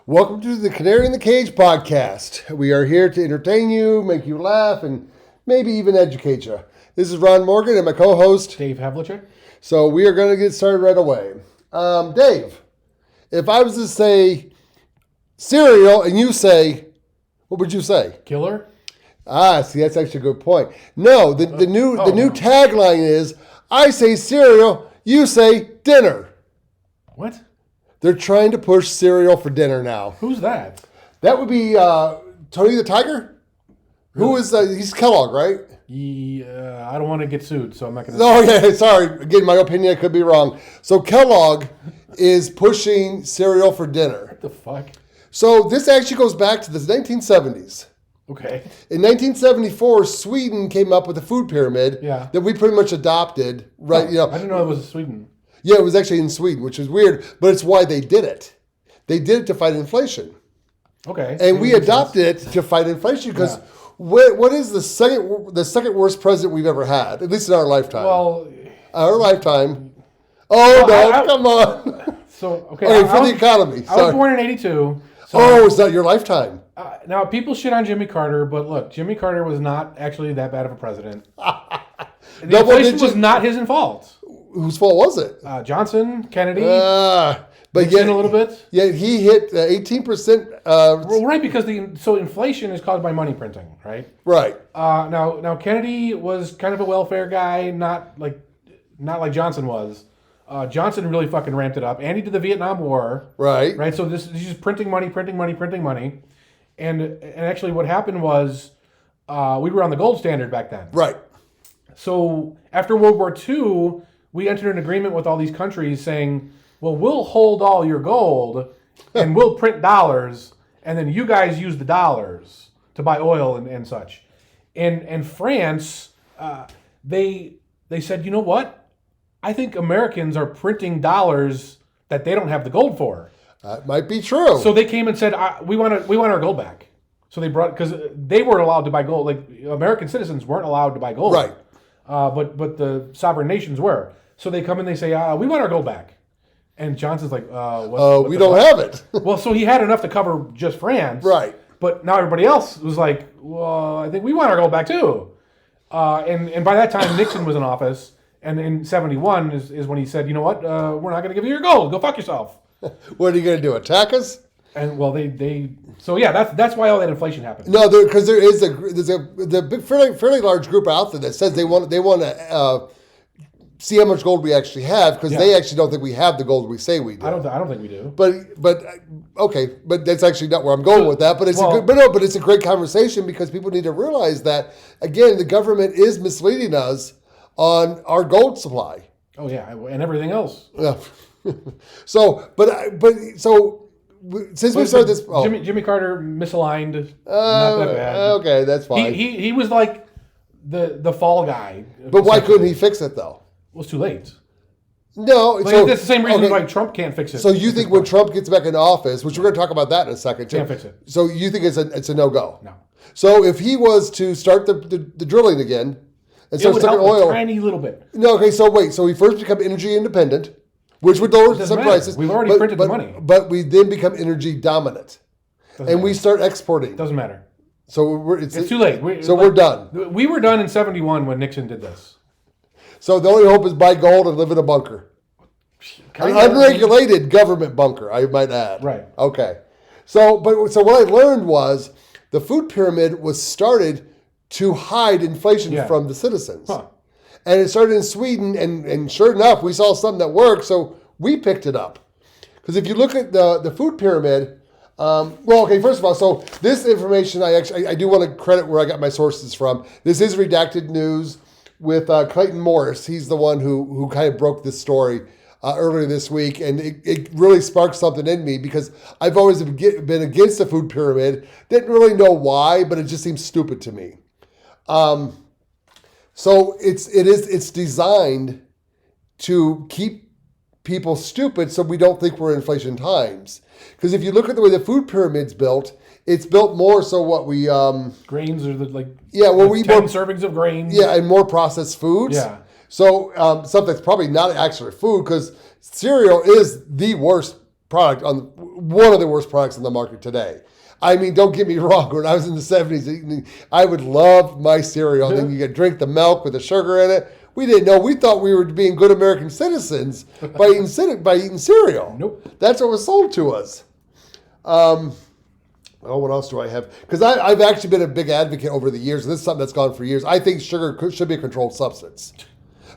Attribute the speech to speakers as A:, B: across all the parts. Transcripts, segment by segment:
A: Welcome to the Canary in the Cage podcast. We are here to entertain you, make you laugh, and maybe even educate you. This is Ron Morgan and my co-host,
B: Dave Havlicek.
A: So we are going to get started right away. Dave, if I was to say cereal and you say, what would you say?
B: Killer?
A: See, that's actually a good point. No, the new tagline is, I say cereal, you say dinner.
B: What?
A: They're trying to push cereal for dinner now.
B: Who's that?
A: That would be Tony the Tiger.
B: Really?
A: Who is he's Kellogg, right?
B: Yeah, I don't want to get sued, so I'm not going to.
A: No, yeah, sorry. Again, my opinion, I could be wrong. So Kellogg is pushing cereal for dinner.
B: What the fuck?
A: So this actually goes back to the 1970s.
B: Okay.
A: In 1974, Sweden came up with a food pyramid that we pretty much adopted, right?
B: Oh, I didn't know it was Sweden.
A: Yeah, it was actually in Sweden, which is weird, but it's why they did it. They did it to fight inflation.
B: Okay.
A: And we adopted it to fight inflation because what is the second worst president we've ever had, at least in our lifetime?
B: Well,
A: our lifetime. Come on.
B: So, okay.
A: For the economy.
B: I was born in 82.
A: So, it's not your lifetime.
B: Now, people shit on Jimmy Carter, but look, Jimmy Carter was not actually that bad of a president. The inflation was not his fault.
A: Whose fault was it?
B: Johnson, Kennedy,
A: but
B: Nixon a little bit.
A: Yeah, he hit 18%.
B: Well, right, because inflation is caused by money printing, right?
A: Right.
B: Now Kennedy was kind of a welfare guy, not like Johnson was. Johnson really fucking ramped it up, and he did the Vietnam War.
A: Right.
B: Right. So he's just printing money, and actually, what happened was we were on the gold standard back then.
A: Right.
B: So after World War II, we entered an agreement with all these countries saying, well, we'll hold all your gold and we'll print dollars, and then you guys use the dollars to buy oil and such. And France, they said, you know what? I think Americans are printing dollars that they don't have the gold for.
A: That might be true.
B: So they came and said, we want our gold back. So they brought, because they weren't allowed to buy gold. Like American citizens weren't allowed to buy gold.
A: Right.
B: But the sovereign nations were. So they come and they say, we want our gold back. And Johnson's like,
A: we don't have it.
B: Well, so he had enough to cover just France.
A: Right.
B: But now everybody else was like, well, I think we want our gold back too. And by that time, Nixon was in office. And in 71 is when he said, you know what, we're not going to give you your gold. Go fuck yourself.
A: What are you going to do, attack us?
B: And well, so yeah, that's why all that inflation happened.
A: No, because there's a big, fairly large group out there that says they want to see how much gold we actually have, because they actually don't think we have the gold we say we do.
B: I don't think we do.
A: But okay, but that's actually not where I'm going with that. But it's it's a great conversation, because people need to realize that again, the government is misleading us on our gold supply.
B: Oh yeah, and everything else.
A: Yeah. So since we started this,
B: Jimmy Carter misaligned. Not that bad.
A: Okay, that's fine.
B: He was like the fall guy.
A: But why couldn't he fix it though?
B: Well, it's too late.
A: No,
B: that's the same reason why Trump can't fix it.
A: So you think when Trump gets back in office, which we're going to talk about that in a second too.
B: Can't fix it.
A: So you think it's a no-go?
B: No.
A: So if he was to start the drilling again and start sucking oil,
B: a tiny little bit.
A: No, okay. So wait. So we first become energy independent, which would lower some prices.
B: We've already printed the money.
A: But we then become energy dominant, we start exporting.
B: Doesn't matter.
A: So it's
B: too late.
A: We're done.
B: We were done in 71 when Nixon did this.
A: So the only hope is buy gold and live in a bunker. An unregulated government bunker, I might add.
B: Right.
A: Okay. So what I learned was the food pyramid was started to hide inflation from the citizens. Huh. And it started in Sweden, and sure enough, we saw something that worked, so we picked it up. Because if you look at the food pyramid, first of all, so this information, I do want to credit where I got my sources from. This is redacted news with Clayton Morris. He's the one who kind of broke this story earlier this week, and it really sparked something in me, because I've always been against the food pyramid. Didn't really know why, but it just seems stupid to me. So it's designed to keep people stupid, so we don't think we're in inflation times. Because if you look at the way the food pyramid's built, it's built more so what we
B: grains are we
A: 10
B: servings of grains.
A: Yeah, and more processed foods.
B: Yeah.
A: So something that's probably not actually food, because cereal is the worst product one of the worst products on the market today. I mean, don't get me wrong. When I was in the 70s, I would love my cereal. And then you could drink the milk with the sugar in it. We didn't know. We thought we were being good American citizens by eating cereal.
B: Nope.
A: That's what was sold to us. What else do I have? Because I've actually been a big advocate over the years, and this is something that's gone for years. I think sugar should be a controlled substance.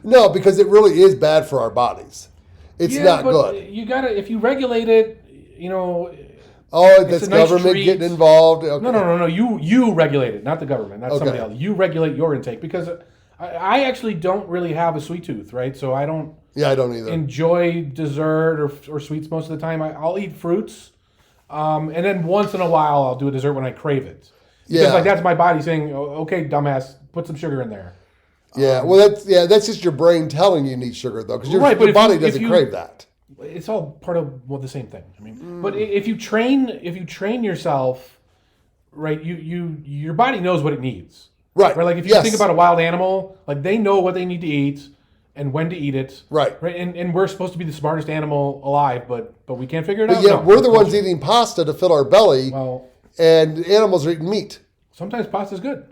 A: No, because it really is bad for our bodies. It's not good.
B: You gotta, if you regulate it,
A: Oh, that's government getting involved. Okay.
B: No. You regulate it, not the government, not somebody else. You regulate your intake because I actually don't really have a sweet tooth, right? So I don't.
A: Yeah, I don't either.
B: Enjoy dessert or sweets most of the time. I'll eat fruits, and then once in a while I'll do a dessert when I crave it. Because that's my body saying, "Okay, dumbass, put some sugar in there."
A: Yeah, that's just your brain telling you need sugar though, because your body doesn't crave that.
B: It's all part of the same thing. I mean, but if you train yourself, right, your body knows what it needs.
A: Right.
B: Like if you think about a wild animal, like they know what they need to eat and when to eat it.
A: Right.
B: And we're supposed to be the smartest animal alive, but we can't figure it out.
A: Yeah, we're the ones eating pasta to fill our belly, and animals are eating meat.
B: Sometimes pasta's good.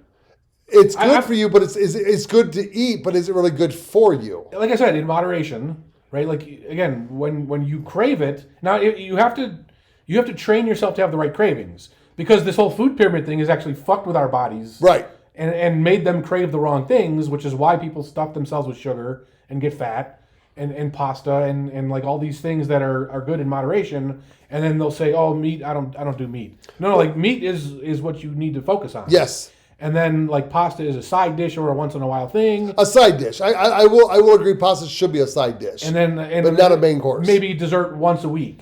A: It's good for you, but it's good to eat, but is it really good for you?
B: Like I said, in moderation. Right, like again, when you crave it, now you have to train yourself to have the right cravings, because this whole food pyramid thing is actually fucked with our bodies,
A: right?
B: And made them crave the wrong things, which is why people stuff themselves with sugar and get fat, and pasta and like all these things that are good in moderation, and then they'll say, oh, meat, I don't do meat. No, like meat is what you need to focus on.
A: Yes.
B: And then, like, pasta is a side dish or a once-in-a-while thing.
A: A side dish. I will agree pasta should be a side dish. But not a main course.
B: Maybe dessert once a week.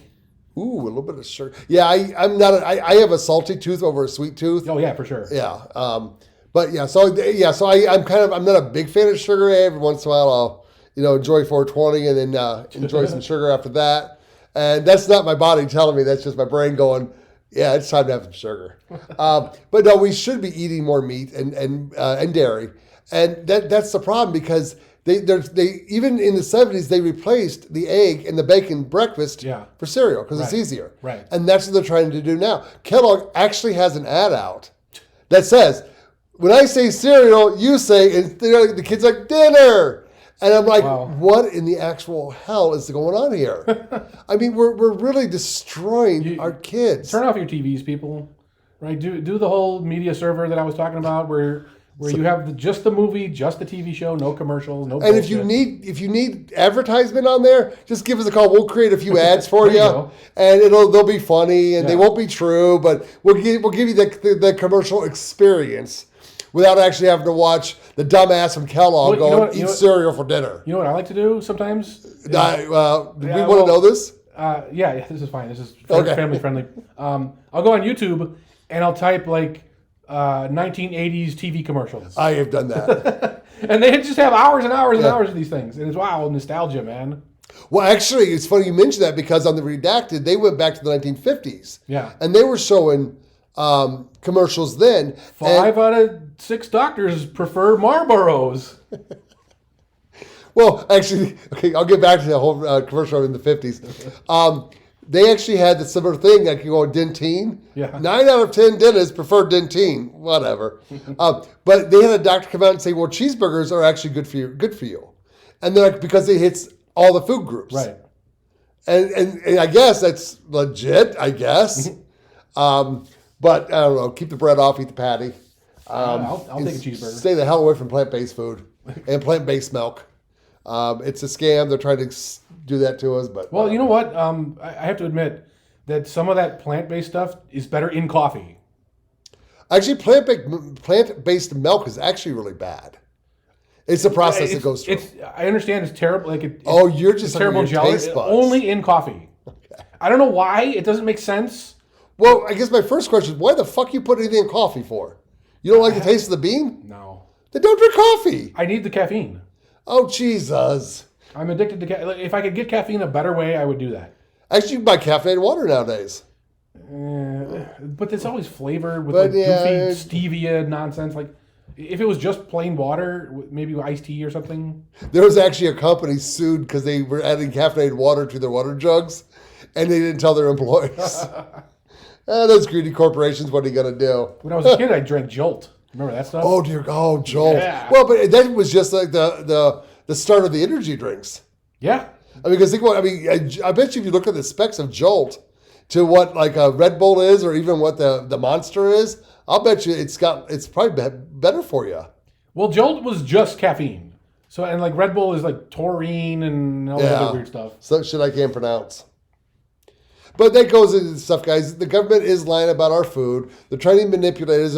A: Ooh, a little bit of sugar. Yeah, I have a salty tooth over a sweet tooth.
B: Oh, yeah, for sure.
A: Yeah. So I'm not a big fan of sugar. Every once in a while I'll, enjoy 420 and then enjoy some sugar after that. And that's not my body telling me, that's just my brain going, yeah, it's time to have some sugar. But no, we should be eating more meat and dairy, and that's the problem, because they even in the 70s they replaced the egg and the bacon breakfast for cereal because it's easier.
B: Right.
A: And that's what they're trying to do now. Kellogg actually has an ad out that says, when I say cereal, you say, and the kid's like, dinner. And I'm like, What in the actual hell is going on here? I mean, we're really destroying our kids.
B: Turn off your TVs, people. Right? Do the whole media server that I was talking about, where you have just the movie, just the TV show, no commercials, no.
A: And bullshit. if you need advertisement on there, just give us a call. We'll create a few ads for you, and they'll be funny and they won't be true, but we'll give you the commercial experience without actually having to watch the dumbass from Kellogg eat cereal for dinner.
B: You know what I like to do sometimes?
A: Do we want to know this?
B: Yeah, this is fine. This is family friendly. I'll go on YouTube and I'll type like 1980s TV commercials.
A: I have done that.
B: And they just have hours and hours and hours of these things. And it's nostalgia, man.
A: Well, actually, it's funny you mentioned that, because on the Redacted, they went back to the 1950s.
B: Yeah.
A: And they were showing commercials then.
B: 5 out of 6 doctors prefer Marlboros.
A: Well, actually, I'll get back to the whole commercial in the 50s. They actually had the similar thing, like you go Dentyne.
B: Yeah.
A: 9 out of 10 dentists prefer Dentyne. Whatever. But they had a doctor come out and say, well, cheeseburgers are actually good for you. And they're like, because it hits all the food groups.
B: Right.
A: And I guess that's legit, I guess. But I don't know, keep the bread off, eat the patty.
B: I'll take a cheeseburger.
A: Stay the hell away from plant-based food and plant-based milk. It's a scam. They're trying to do that to us. But
B: you know what? I have to admit that some of that plant-based stuff is better in coffee.
A: Actually, plant-based milk is actually really bad. It's a process that goes through.
B: I understand it's terrible. Like
A: you're just
B: terrible jelly. Only in coffee. Okay. I don't know why. It doesn't make sense.
A: Well, I guess my first question is, why the fuck you put anything in coffee for? You don't like the taste of the bean?
B: No.
A: Then don't drink coffee.
B: I need the caffeine.
A: Oh, Jesus.
B: I'm addicted to caffeine. If I could get caffeine a better way, I would do that.
A: Actually, you can buy caffeinated water nowadays.
B: But it's always flavored with goofy stevia nonsense. Like, if it was just plain water, maybe iced tea or something.
A: There was actually a company sued because they were adding caffeinated water to their water jugs. and they didn't tell their employees. Those greedy corporations, what are you going to do?
B: When I was a kid, I drank Jolt. Remember that stuff?
A: Oh, dear. Oh, Jolt.
B: Yeah.
A: Well, but that was just like the start of the energy drinks.
B: Yeah.
A: I mean, because think about, I bet you if you look at the specs of Jolt to what like a Red Bull is or even what the Monster is, I'll bet you it's probably better for you.
B: Well, Jolt was just caffeine. So, and like Red Bull is like taurine and all that other weird stuff.
A: So shit I can't pronounce. But that goes into stuff, guys. The government is lying about our food. They're trying to manipulate us.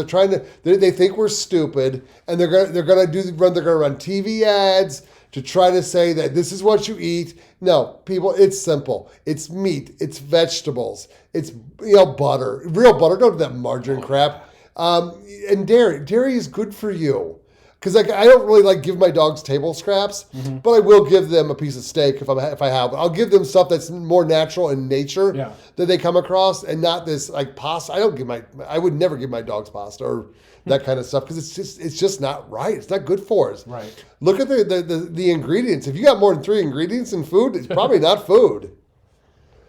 A: They think we're stupid, and they're gonna run TV ads to try to say that this is what you eat. No, people, it's simple. It's meat. It's vegetables. It's butter, real butter. Don't do that margarine crap. And dairy. Dairy is good for you. Because I don't really give my dogs table scraps, but I will give them a piece of steak if I have. I'll give them stuff that's more natural in nature that they come across, and not this pasta. I would never give my dogs pasta or that kind of stuff because it's just not right. It's not good for us.
B: Right.
A: Look at the ingredients. If you got more than 3 ingredients in food, it's probably not food.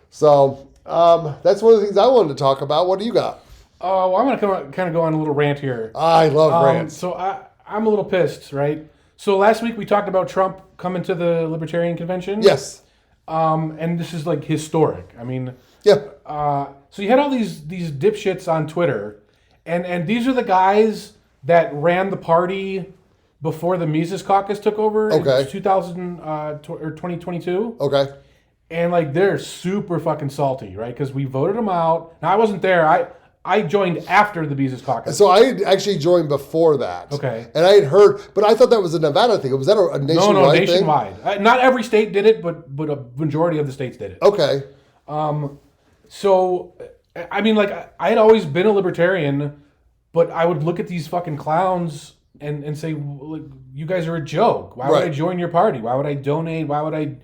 A: So that's one of the things I wanted to talk about. What do you got?
B: Well, I'm going to kind of go on a little rant here.
A: I love rants.
B: So I'm a little pissed, right? So last week we talked about Trump coming to the Libertarian Convention.
A: Yes.
B: And this is historic. I mean,
A: yeah.
B: So you had all these dipshits on Twitter, and these are the guys that ran the party before the Mises Caucus took over in 2000 or 2022.
A: Okay.
B: And they're super fucking salty, right? Because we voted them out. Now I wasn't there. I joined after the Mises Caucus.
A: So I had actually joined before that.
B: Okay.
A: And I had heard, but I thought that was a Nevada thing. Was that a nationwide thing?
B: No, nationwide. Not every state did it, but a majority of the states did it.
A: Okay.
B: So, I mean, I had always been a libertarian, but I would look at these fucking clowns and say, you guys are a joke. Why would I join your party? Why would I donate? Why would I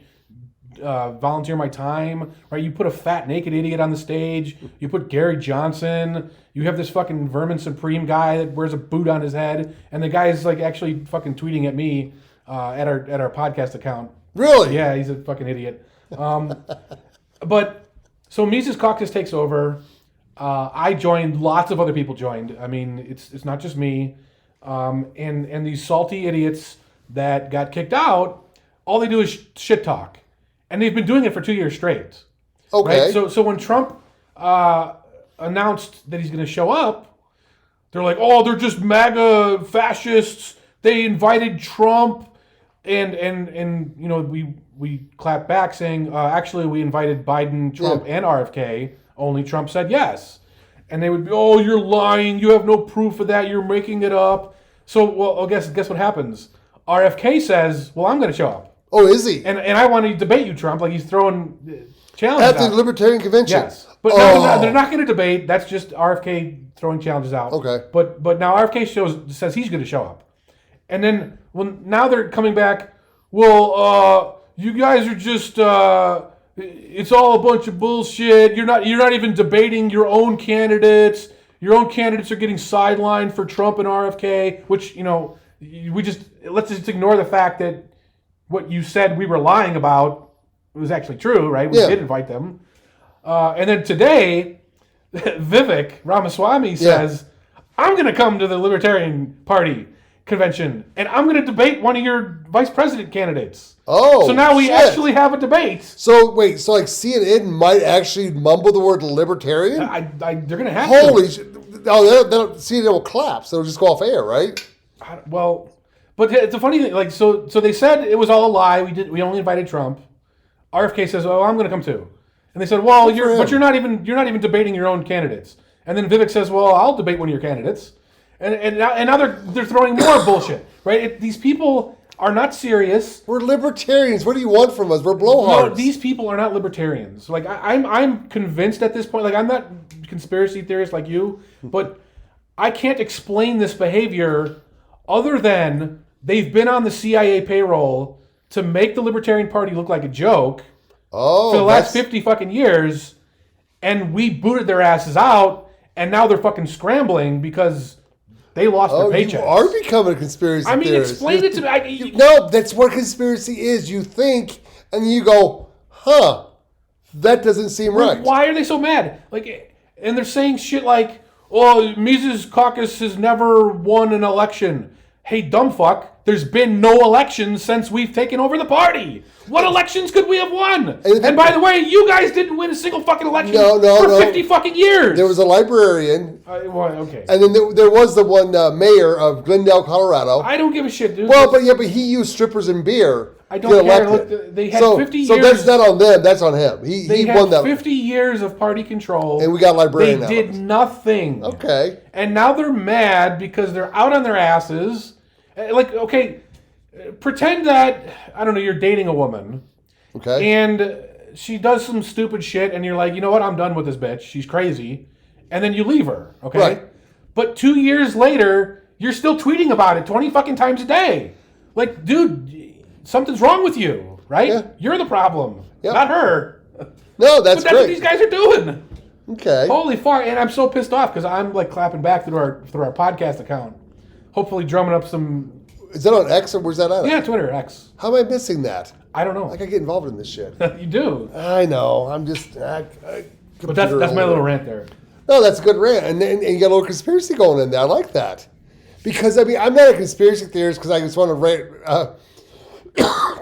B: volunteer my time, right? You put a fat naked idiot on the stage. You put Gary Johnson. You have this fucking Vermin Supreme guy that wears a boot on his head, and the guy is actually fucking tweeting at me at our podcast account.
A: Really?
B: Yeah, he's a fucking idiot. But so Mises Caucus takes over. I joined. Lots of other people joined. I mean, it's not just me. And these salty idiots that got kicked out, all they do is shit talk. And they've been doing it for 2 years straight.
A: Okay.
B: Right? So when Trump announced that he's going to show up, they're like, oh, they're just MAGA fascists. They invited Trump. And we clapped back saying, actually, we invited Biden, Trump, and RFK. Only Trump said yes. And they would be, oh, you're lying. You have no proof of that. You're making it up. So, guess what happens? RFK says, well, I'm going to show up.
A: Oh, is he?
B: And I want to debate you, Trump. He's throwing challenges
A: at the Libertarian Convention.
B: Yes, but no, they're not going to debate. That's just RFK throwing challenges out.
A: Okay.
B: But now RFK says he's going to show up, and then now they're coming back. Well, you guys are just it's all a bunch of bullshit. You're not even debating your own candidates. Your own candidates are getting sidelined for Trump and RFK, which let's just ignore the fact that what you said we were lying about was actually true, right? We did invite them. And then today, Vivek Ramaswamy says, I'm going to come to the Libertarian Party convention, and I'm going to debate one of your vice president candidates.
A: Oh,
B: so now we actually have a debate.
A: So wait, CNN might actually mumble the word libertarian?
B: They're going to have
A: to. Holy shit. Oh, CNN will collapse. It'll just go off air, right?
B: Well... But it's a funny thing, so they said it was all a lie. We only invited Trump. RFK says, "Oh, I'm going to come too." And they said, "Well, you're not even debating your own candidates." And then Vivek says, "Well, I'll debate one of your candidates." And now they're throwing more bullshit, right? These people are not serious.
A: We're libertarians. What do you want from us? We're blowhards.
B: No, these people are not libertarians. I'm convinced at this point. I'm not a conspiracy theorist like you, but I can't explain this behavior other than they've been on the CIA payroll to make the Libertarian Party look like a joke for the last 50 fucking years, and we booted their asses out, and now they're fucking scrambling because they lost their paychecks.
A: You are becoming a conspiracy theorist.
B: Explain it to me.
A: No, that's what conspiracy is. You think, and you go, huh, That doesn't seem right.
B: Why are they so mad? Like, and they're saying shit like, "Oh, Mises Caucus has never won an election." Hey, dumb fuck, there's been no elections since we've taken over the party. What elections could we have won? And by the way, you guys didn't win a single fucking election for 50 fucking years.
A: There was a librarian.
B: Okay.
A: And then there was the one mayor of Glendale, Colorado.
B: I don't give a shit, dude.
A: Well, but he used strippers and beer.
B: I don't care. Look, they had 50 years.
A: So that's not on them. That's on him. He won that.
B: 50 years of party control.
A: And we got librarian.
B: They did nothing.
A: Okay.
B: And now they're mad because they're out on their asses. Like, okay, pretend that, I don't know, you're dating a woman.
A: Okay.
B: And she does some stupid shit, and you're like, you know what, I'm done with this bitch. She's crazy. And then you leave her, okay?
A: Right.
B: But 2 years later, you're still tweeting about it 20 fucking times a day. Like, dude, something's wrong with you, right?
A: Yeah.
B: You're the problem, not her.
A: No, that's
B: great. What these guys are doing.
A: Okay.
B: Holy fuck, and I'm so pissed off because I'm like clapping back through our podcast account. Hopefully drumming up some...
A: Is that on X or where's that at?
B: Yeah, Twitter, X.
A: How am I missing that?
B: I don't know.
A: I gotta get involved in this shit.
B: You do.
A: I know. I'm just...
B: But that's my little rant there.
A: No, that's a good rant. And you got a little conspiracy going in there. I like that. Because, I mean, I'm not a conspiracy theorist because I just want to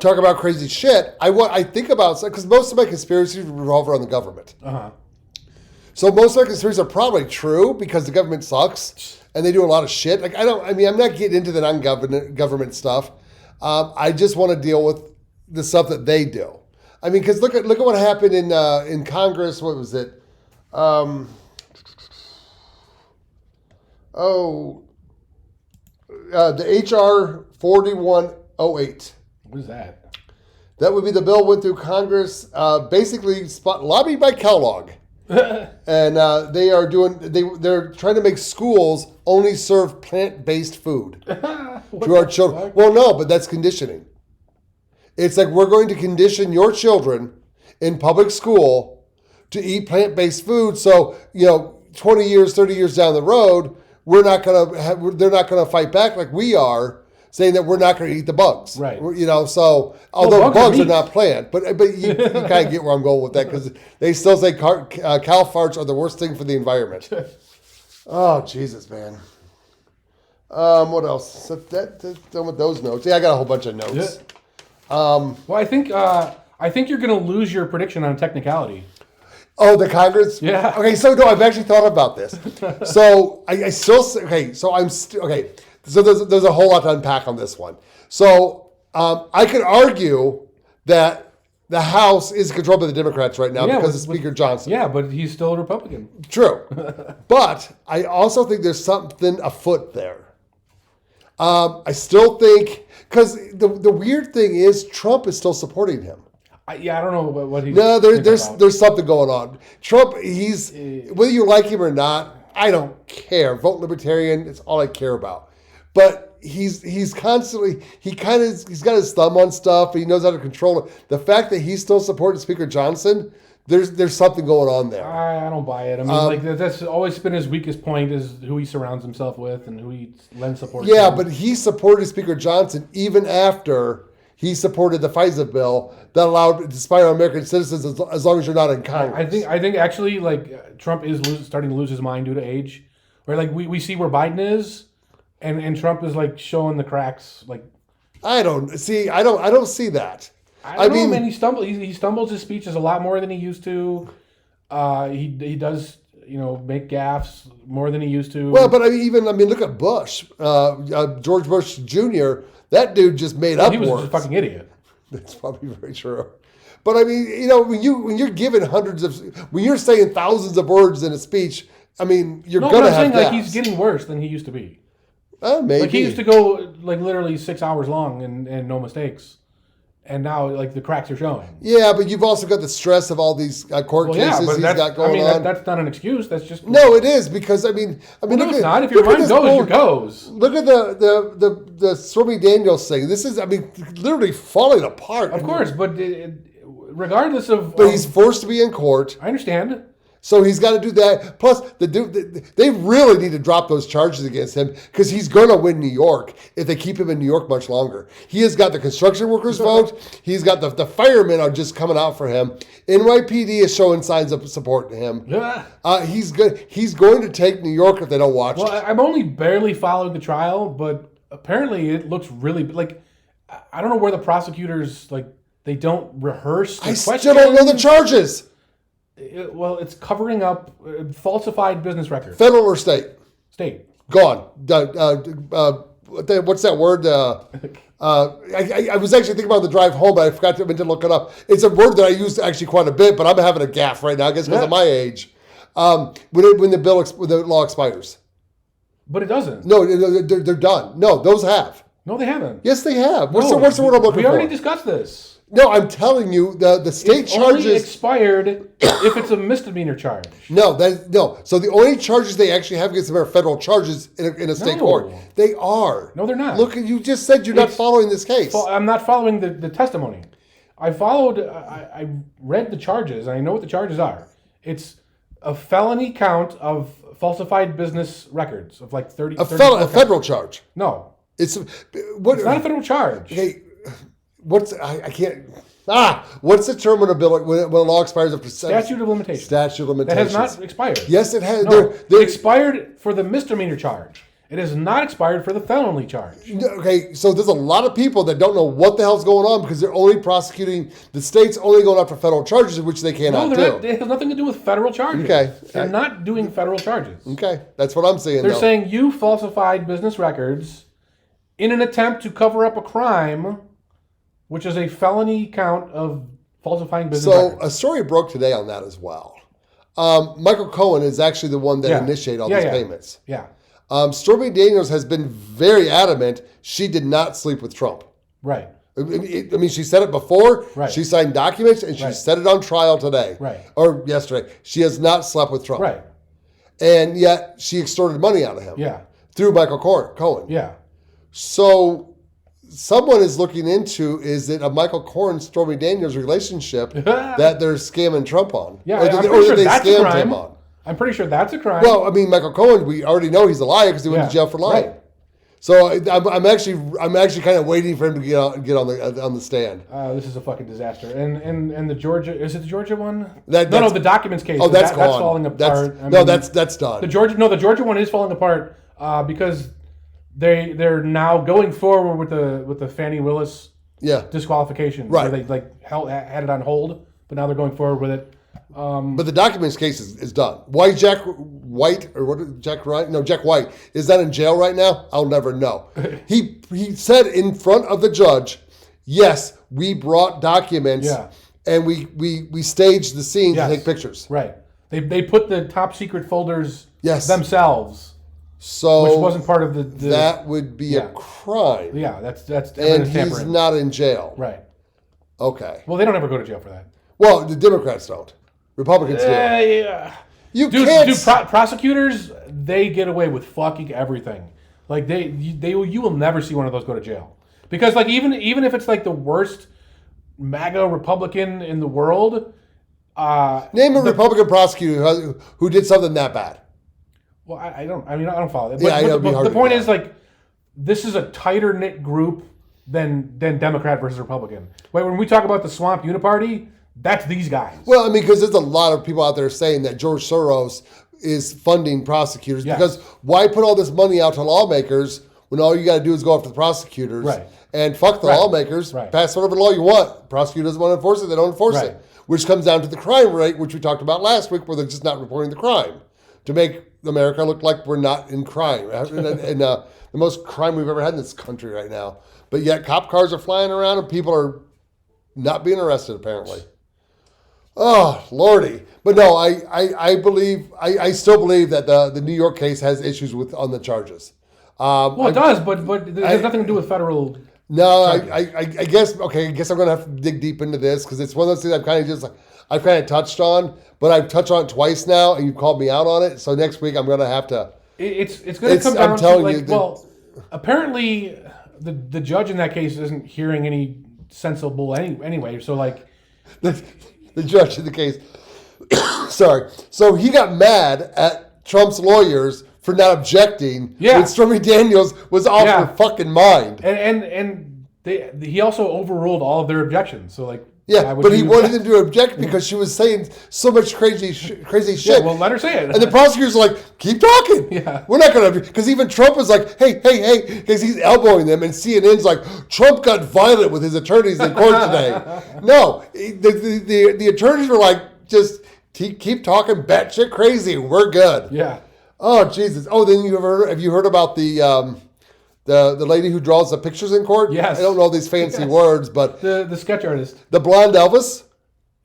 A: talk about crazy shit. I think about... Because most of my conspiracies revolve around the government. Uh-huh. So most of my conspiracies are probably true because the government sucks. And they do a lot of shit. Like I'm not getting into the non-government stuff. I just want to deal with the stuff that they do. I mean, because look at what happened in Congress. What was it? The HR 4108.
B: What is that?
A: That would be the bill went through Congress. Basically, lobbied by Kellogg. And they're trying to make schools only serve plant-based food to our children. Well, no, but that's conditioning. It's like we're going to condition your children in public school to eat plant-based food. So 20 years, 30 years down the road, they're not gonna fight back like we are, saying that we're not going to eat the bugs.
B: Right.
A: So although bugs are not plant, but you kind of get where I'm going with that because they still say cow farts are the worst thing for the environment. Oh, Jesus, man. What else? So that's done with those notes. Yeah, I got a whole bunch of notes.
B: Yeah. Well, I think you're going to lose your prediction on technicality.
A: Oh, the Congress?
B: Yeah.
A: Okay, so no, I've actually thought about this. So I still okay. So I'm still okay. So there's a whole lot to unpack on this one. So I could argue that the House is controlled by the Democrats right now because of Speaker Johnson.
B: Yeah, but he's still a Republican.
A: True. But I also think there's something afoot there. I still think, because the weird thing is Trump is still supporting him.
B: I don't know what he's...
A: No, there's something going on. Trump, he's, whether you like him or not, I don't care. Vote Libertarian, it's all I care about. But he's constantly, he's got his thumb on stuff, and he knows how to control it. The fact that he's still supporting Speaker Johnson, there's something going on there.
B: I don't buy it. I mean, that's always been his weakest point, is who he surrounds himself with and who he lends support to.
A: Yeah, but he supported Speaker Johnson even after he supported the FISA bill that allowed to spy on American citizens as long as you're not in Congress.
B: I think actually, like, Trump is starting to lose his mind due to age. Where, like, we see where Biden is, and Trump is, like, showing the cracks. Like,
A: I don't see that.
B: I mean, man, he stumbles his speeches a lot more than he used to. He does, make gaffes more than he used to.
A: Well, but look at Bush, George Bush Jr. That dude just made up words.
B: He was a fucking idiot.
A: That's probably very true. But I mean, when you're given when you're saying thousands of words in a speech, I mean, you're gonna have
B: saying,
A: gaffes.
B: like, he's getting worse than he used to be.
A: Maybe.
B: Like, he used to go, like, literally 6 hours long and no mistakes. And now, like, the cracks are showing.
A: Yeah, but you've also got the stress of all these court cases he's got going on.
B: That's not an excuse. That's just...
A: No, it is, because, no,
B: it's not. If your mind goes, it goes.
A: Look at the Stormy Daniels thing. This is, literally falling apart.
B: Of course, but regardless of...
A: But he's forced to be in court.
B: I understand.
A: So he's got to do that. Plus, they really need to drop those charges against him because he's going to win New York if they keep him in New York much lolonger. He has got the construction workers' vote. He's got the firemen are just coming out for him. NYPD is showing signs of support to him.
B: Yeah.
A: He's good. He's going to take New York if they don't watch it.
B: Well, I'm only barely following the trial, but apparently it looks really like I don't know where the prosecutors they don't rehearse.
A: I still don't know the charges.
B: Well, it's covering up falsified business records.
A: Federal or state?
B: State.
A: Gone. What's that word? I was actually thinking about the drive home, but I forgot to look it up. It's a word that I use actually quite a bit, but I'm having a gaffe right now, I guess because of my age. When the law expires.
B: But it doesn't.
A: No, they're done. No, those have.
B: No, they haven't.
A: Yes, they have. What's the word I'm looking for?
B: We already discussed this.
A: No, I'm telling you, the state
B: it's
A: charges
B: only expired if it's a misdemeanor charge.
A: No. So the only charges they actually have against them are federal charges in a state court. They are.
B: No, they're not.
A: Look, you just said you're not following this case.
B: I'm not following the testimony. I read the charges, and I know what the charges are. It's a felony count of falsified business records of like 30.
A: A federal charge.
B: No,
A: it's
B: not a federal charge.
A: Okay. What's the term when a law expires after
B: statute of limitations?
A: Statute of limitations.
B: That has not expired.
A: Yes, it has.
B: No, it expired for the misdemeanor charge. It has not expired for the felony charge.
A: Okay, so there's a lot of people that don't know what the hell's going on because they're only prosecuting the state's only going after federal charges, which they cannot do.
B: It has nothing to do with federal charges.
A: Okay,
B: they're not doing federal charges.
A: Okay, that's what I'm saying.
B: They're saying you falsified business records in an attempt to cover up a crime, which is a felony count of falsifying business records.
A: So a story broke today on that as well. Michael Cohen is actually the one that initiated all these payments.
B: Yeah.
A: Stormy Daniels has been very adamant she did not sleep with Trump.
B: Right.
A: I mean, she said it before.
B: Right.
A: She signed documents, and she said it on trial today.
B: Right.
A: Or yesterday. She has not slept with Trump.
B: Right.
A: And yet, she extorted money out of him.
B: Yeah.
A: Through Michael Cohen.
B: Yeah.
A: So, someone is looking into, is it a Michael Cohen, Stormy Daniels relationship that they're scamming Trump on?
B: Yeah,
A: or
B: I'm pretty sure that's a crime.
A: Him on?
B: I'm pretty sure that's a crime.
A: Well, I mean, Michael Cohen, we already know he's a liar because he went to jail for lying.
B: Right.
A: So I'm actually kind of waiting for him to get on the stand.
B: This is a fucking disaster. And the Georgia, is it the Georgia one?
A: No,
B: the documents case.
A: Oh, that's gone.
B: That's falling apart.
A: That's done.
B: The Georgia one is falling apart because they're now going forward with the Fannie Willis disqualification.
A: Right.
B: Where they had it on hold, but now they're going forward with it.
A: But the documents case is done. Why Jack White is that in jail right now? I'll never know. He said in front of the judge, yes, we brought documents and we staged the scene to take pictures.
B: Right. They put the top secret folders themselves.
A: So
B: which wasn't part of the
A: that would be a crime.
B: Yeah, that's
A: and he's not in jail.
B: Right.
A: Okay.
B: Well, they don't ever go to jail for that.
A: Well, the Democrats don't. Republicans do.
B: Yeah. Prosecutors, they get away with fucking everything. Like you will never see one of those go to jail because like even if it's like the worst MAGA Republican in the world.
A: Name a Republican prosecutor who did something that bad.
B: Well, I don't follow that.
A: But
B: the point is like this is a tighter knit group than Democrat versus Republican. When we talk about the Swamp Uniparty. That's these guys.
A: Well, I mean, because there's a lot of people out there saying that George Soros is funding prosecutors.
B: Yes.
A: Because why put all this money out to lawmakers when all you got to do is go after the prosecutors?
B: Right.
A: And fuck the lawmakers.
B: Right.
A: Pass whatever law you want. Prosecutor doesn't want to enforce it, they don't enforce it. Which comes down to the crime rate, which we talked about last week, where they're just not reporting the crime. To make America look like we're not in crime. and the most crime we've ever had in this country right now. But yet cop cars are flying around and people are not being arrested, apparently. Oh, Lordy. But no, I still believe that the New York case has issues on the charges.
B: It does, but it has nothing to do with federal.
A: No, I guess I'm going to have to dig deep into this because it's one of those things I've kind of touched on, but I've touched on it twice now and you've called me out on it. So next week I'm going to have to.
B: It's going to come down to like, apparently the judge in that case isn't hearing any sensible anyway. So like.
A: The judge in the case. Sorry. So he got mad at Trump's lawyers for not objecting when Stormy Daniels was off her fucking mind.
B: And he also overruled all of their objections. So like.
A: Yeah, but he wanted them to object because she was saying so much crazy shit.
B: Yeah, well, let her say it.
A: And the prosecutors are like, keep talking.
B: Yeah.
A: We're not going to, because even Trump was like, hey, because he's elbowing them, and CNN's like, Trump got violent with his attorneys in court today. No, the attorneys were like, just keep talking batshit crazy. We're good.
B: Yeah.
A: Oh, Jesus. Oh, then have you heard about the lady who draws the pictures in court?
B: Yes.
A: I don't know these fancy words, but...
B: The sketch artist.
A: The blonde Elvis?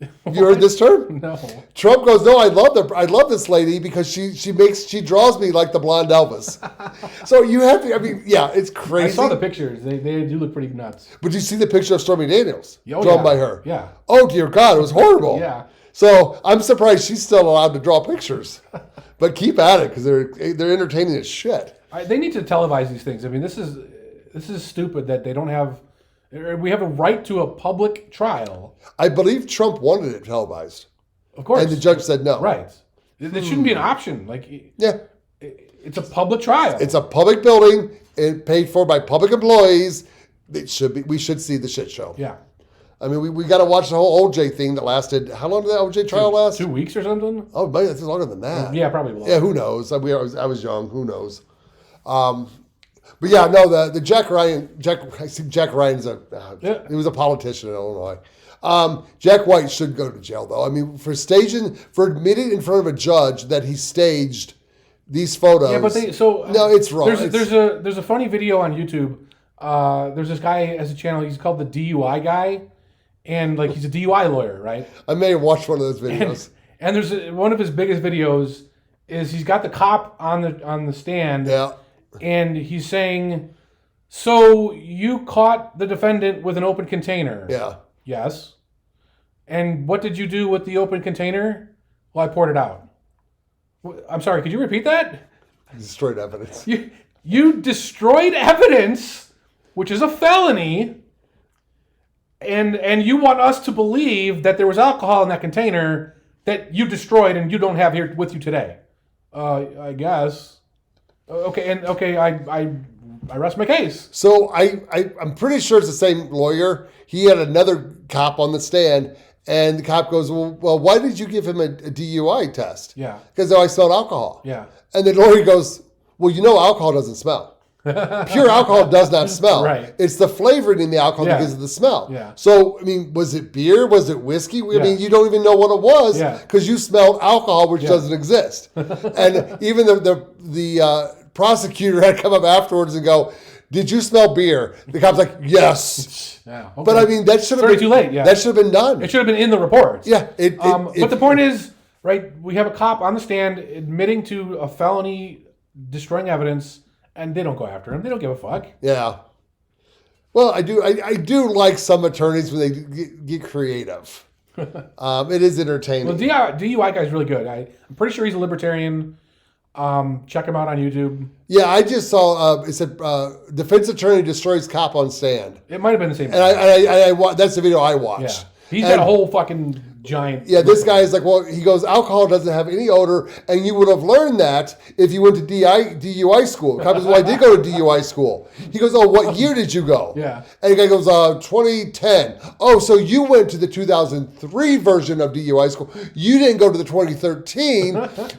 A: You heard this term?
B: No.
A: Trump goes, no, I love this lady because she draws me like the blonde Elvis. So you have to, I mean, yeah, it's crazy.
B: I saw the pictures. They do look pretty nuts.
A: But you see the picture of Stormy Daniels
B: drawn
A: by her?
B: Yeah.
A: Oh, dear God, it was horrible.
B: Yeah.
A: So I'm surprised she's still allowed to draw pictures. But keep at it because they're entertaining as shit.
B: They need to televise these things. I mean, this is stupid that they don't have. We have a right to a public trial.
A: I believe Trump wanted it televised.
B: Of course.
A: And the judge said no.
B: Right. It shouldn't be an option. Like,
A: yeah.
B: It's a public trial.
A: It's a public building and paid for by public employees. It should be. We should see the shit show.
B: Yeah.
A: I mean, we got to watch the whole OJ thing that lasted. How long did the OJ trial last?
B: 2 weeks or something?
A: Oh, maybe it's longer than that.
B: Yeah, probably longer.
A: Yeah, who knows? I was young. Who knows? But yeah, no, the Jack Ryan. I see Jack Ryan's he was a politician in Illinois. Jack White should go to jail though. I mean, for admitting in front of a judge that he staged these photos.
B: Yeah, but
A: no, it's wrong.
B: There's a funny video on YouTube. There's this guy has a channel. He's called the DUI guy, and like he's a DUI lawyer, right?
A: I may have watched one of those videos.
B: And there's one of his biggest videos is he's got the cop on the stand.
A: Yeah.
B: And he's saying, so you caught the defendant with an open container?
A: Yeah.
B: Yes. And what did you do with the open container? Well, I poured it out. I'm sorry, could you repeat that?
A: Destroyed evidence.
B: You destroyed evidence, which is a felony, and you want us to believe that there was alcohol in that container that you destroyed and you don't have here with you today. I guess. I rest my case.
A: So I'm pretty sure it's the same lawyer. He had another cop on the stand, and the cop goes, well, why did you give him a DUI test?
B: Yeah.
A: Because I smelled alcohol.
B: Yeah.
A: And the lawyer goes, well, alcohol doesn't smell. Pure alcohol does not smell.
B: Right.
A: It's the flavoring in the alcohol because of the smell.
B: Yeah.
A: So, I mean, was it beer? Was it whiskey? I mean, you don't even know what it was because you smelled alcohol, which doesn't exist. And even the prosecutor had to come up afterwards and go, did you smell beer? The cop's like, yes.
B: Yeah. Okay.
A: But I mean, that should have been
B: too late. Yeah.
A: That should have been done.
B: It should have been in the reports.
A: Yeah.
B: But the point is, right, we have a cop on the stand admitting to a felony, destroying evidence, and they don't go after him. They don't give a fuck.
A: Yeah. Well, I do like some attorneys when they get creative. It is entertaining.
B: Well, DUI guy's really good. I'm pretty sure he's a libertarian. Check him out on YouTube.
A: Yeah, I just saw it said defense attorney destroys cop on stand.
B: It might have been the same.
A: And I that's the video I watched.
B: Yeah. He's got a whole fucking giant.
A: Yeah, this guy is like, well, he goes, alcohol doesn't have any odor, and you would have learned that if you went to DUI school. Cop goes, well, I did go to DUI school. He goes, oh, what year did you go?
B: Yeah.
A: And the guy goes, 2010. Oh, so you went to the 2003 version of DUI school. You didn't go to the 2013,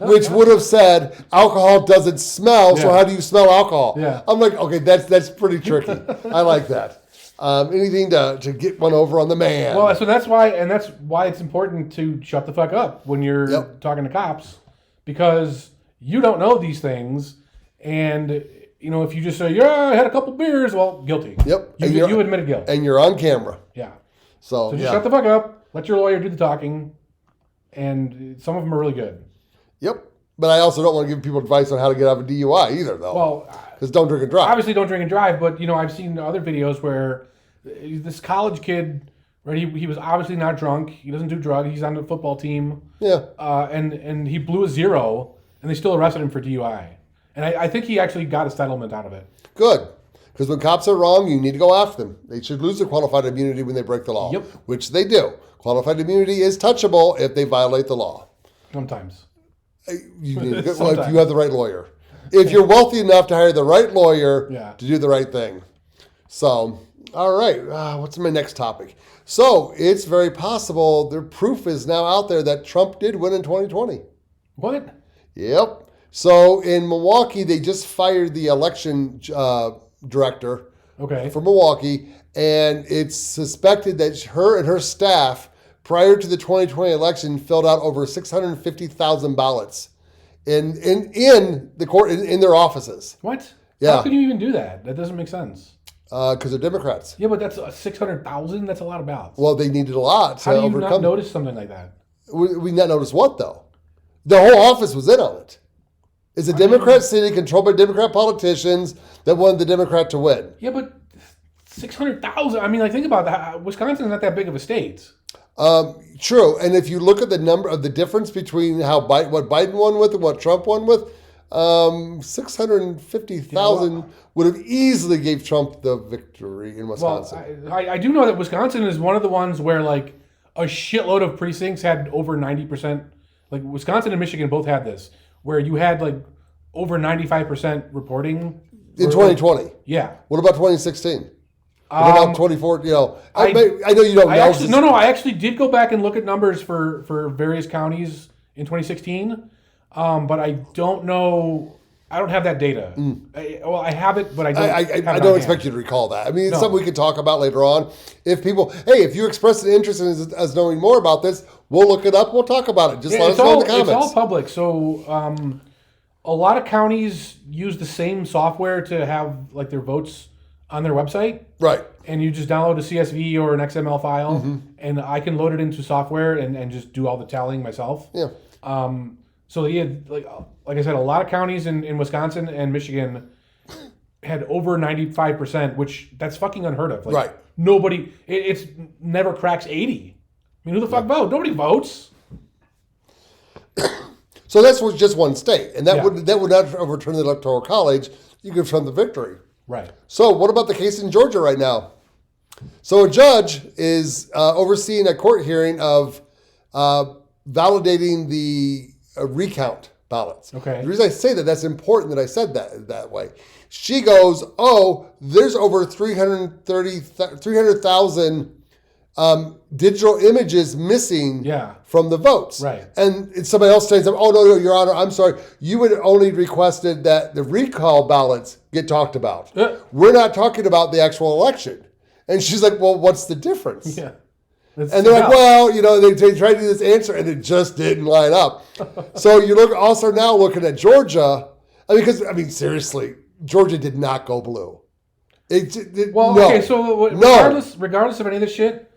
A: which would have said alcohol doesn't smell, so how do you smell alcohol?
B: Yeah.
A: I'm like, okay, that's pretty tricky. I like that. Anything to get one over on the man.
B: Well, so that's why it's important to shut the fuck up when you're talking to cops, because you don't know these things, and if you just say, yeah, I had a couple beers, well, guilty.
A: Yep.
B: You admitted guilt.
A: And you're on camera.
B: Yeah.
A: So
B: just shut the fuck up, let your lawyer do the talking, and some of them are really good.
A: Yep. But I also don't want to give people advice on how to get out of a DUI either, though.
B: Well,
A: because don't drink and drive.
B: Obviously, don't drink and drive. But I've seen other videos where this college kid, right? He was obviously not drunk. He doesn't do drugs. He's on the football team.
A: Yeah.
B: And he blew a 0, and they still arrested him for DUI. And I think he actually got a settlement out of it.
A: Good. Because when cops are wrong, you need to go after them. They should lose their qualified immunity when they break the law.
B: Yep.
A: Which they do. Qualified immunity is touchable if they violate the law.
B: Sometimes.
A: Well, if you have the right lawyer. If you're wealthy enough to hire the right lawyer to do the right thing. So, all right. What's my next topic? So, it's very possible the proof is now out there that Trump did win in 2020.
B: What?
A: Yep. So, in Milwaukee, they just fired the election director for Milwaukee, and it's suspected that her and her staff, prior to the 2020 election, filled out over 650,000 ballots in the court in their offices.
B: What?
A: Yeah.
B: How can you even do that? That doesn't make sense.
A: Because they're Democrats.
B: Yeah, but that's 600,000. That's a lot of ballots.
A: Well, they needed a lot to overcome.
B: How do you not notice something like that?
A: We not notice what though? The whole office was in on it. It's a Democrat city controlled by Democrat politicians that wanted the Democrat to win.
B: Yeah, but 600,000. I mean, like, think about that. Wisconsin's not that big of a state.
A: True, and if you look at the number of the difference between what Biden won with and what Trump won with, 650,000 would have easily gave Trump the victory in Wisconsin.
B: Well, I do know that Wisconsin is one of the ones where like a shitload of precincts had over 90%. Like Wisconsin and Michigan both had this, where you had like over 95% reporting
A: in 2020.
B: Yeah.
A: What about 2016? What about 24? You know, I know you don't know.
B: I actually did go back and look at numbers for various counties in 2016, but I don't know. I don't have that data. I have it, but I don't.
A: I don't expect you to recall that. I mean, it's something we can talk about later on. If you express an interest in us knowing more about this, we'll look it up. We'll talk about it. Just let us know in the comments.
B: It's all public. So a lot of counties use the same software to have like their votes on their website.
A: Right.
B: And you just download a CSV or an XML file, and I can load it into software and just do all the tallying myself.
A: Yeah.
B: So yeah, like I said, a lot of counties in Wisconsin and Michigan had over 95%, which that's fucking unheard of. Like,
A: right.
B: Nobody, it's never cracks 80. I mean, who the fuck votes? Nobody votes.
A: So that's just one state, and that would not overturn the Electoral College. You give Trump the victory.
B: Right.
A: So what about the case in Georgia right now? So a judge is overseeing a court hearing of validating the recount ballots.
B: Okay.
A: The reason I say that's important that I said that way. She goes, there's over 300,000 digital images missing from the votes.
B: Right.
A: And somebody else says, no, Your Honor, I'm sorry. You would only requested that the recall ballots get talked about. We're not talking about the actual election. And she's like, well, what's the difference? Yeah. And they're like, they tried to do this answer and it just didn't line up. So you look also now looking at Georgia. Seriously, Georgia did not go blue.
B: Regardless of any of this shit,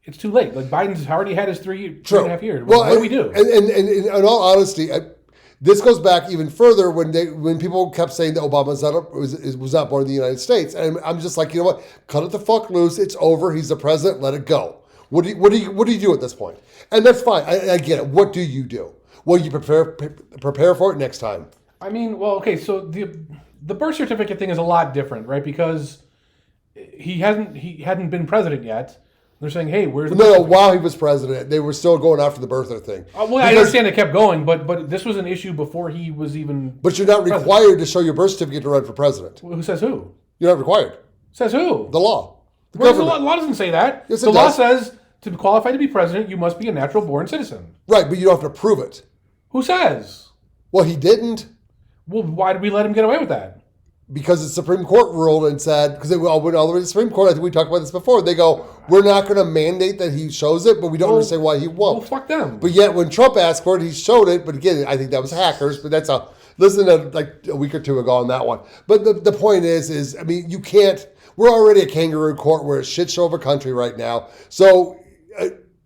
B: it's too late. Like Biden's already had his three and a half years. What do we do?
A: And in all honesty, this goes back even further when people kept saying that Obama was not born in the United States, and I'm just like, you know what? Cut it the fuck loose. It's over. He's the president. Let it go. What do you do at this point? And that's fine. I get it. What do you do? Well, you prepare for it next time.
B: I mean, so the birth certificate thing is a lot different, right? Because he hadn't been president yet. They're saying, hey, where's the birth certificate?
A: While he was president, they were still going after the birther thing.
B: I understand it kept going, but this was an issue before he was even
A: But you're not
B: president.
A: required to show your birth certificate to run for president.
B: Who says who?
A: You're not required.
B: Says who?
A: The law.
B: The law doesn't say that.
A: Yes,
B: the law says to qualify to be president, you must be a natural-born citizen.
A: Right, but you don't have to prove it.
B: Who says?
A: Well, he didn't.
B: Well, why did we let him get away with that?
A: Because the Supreme Court ruled and said, because they went all the way to the Supreme Court, I think we talked about this before, they go, we're not going to mandate that he shows it, but we don't understand why he won't.
B: Well, fuck them.
A: But yet, when Trump asked for it, he showed it, but again, I think that was hackers, but listen to like a week or two ago on that one. But the point is, you can't, we're already a kangaroo court, we're a shit show of a country right now, so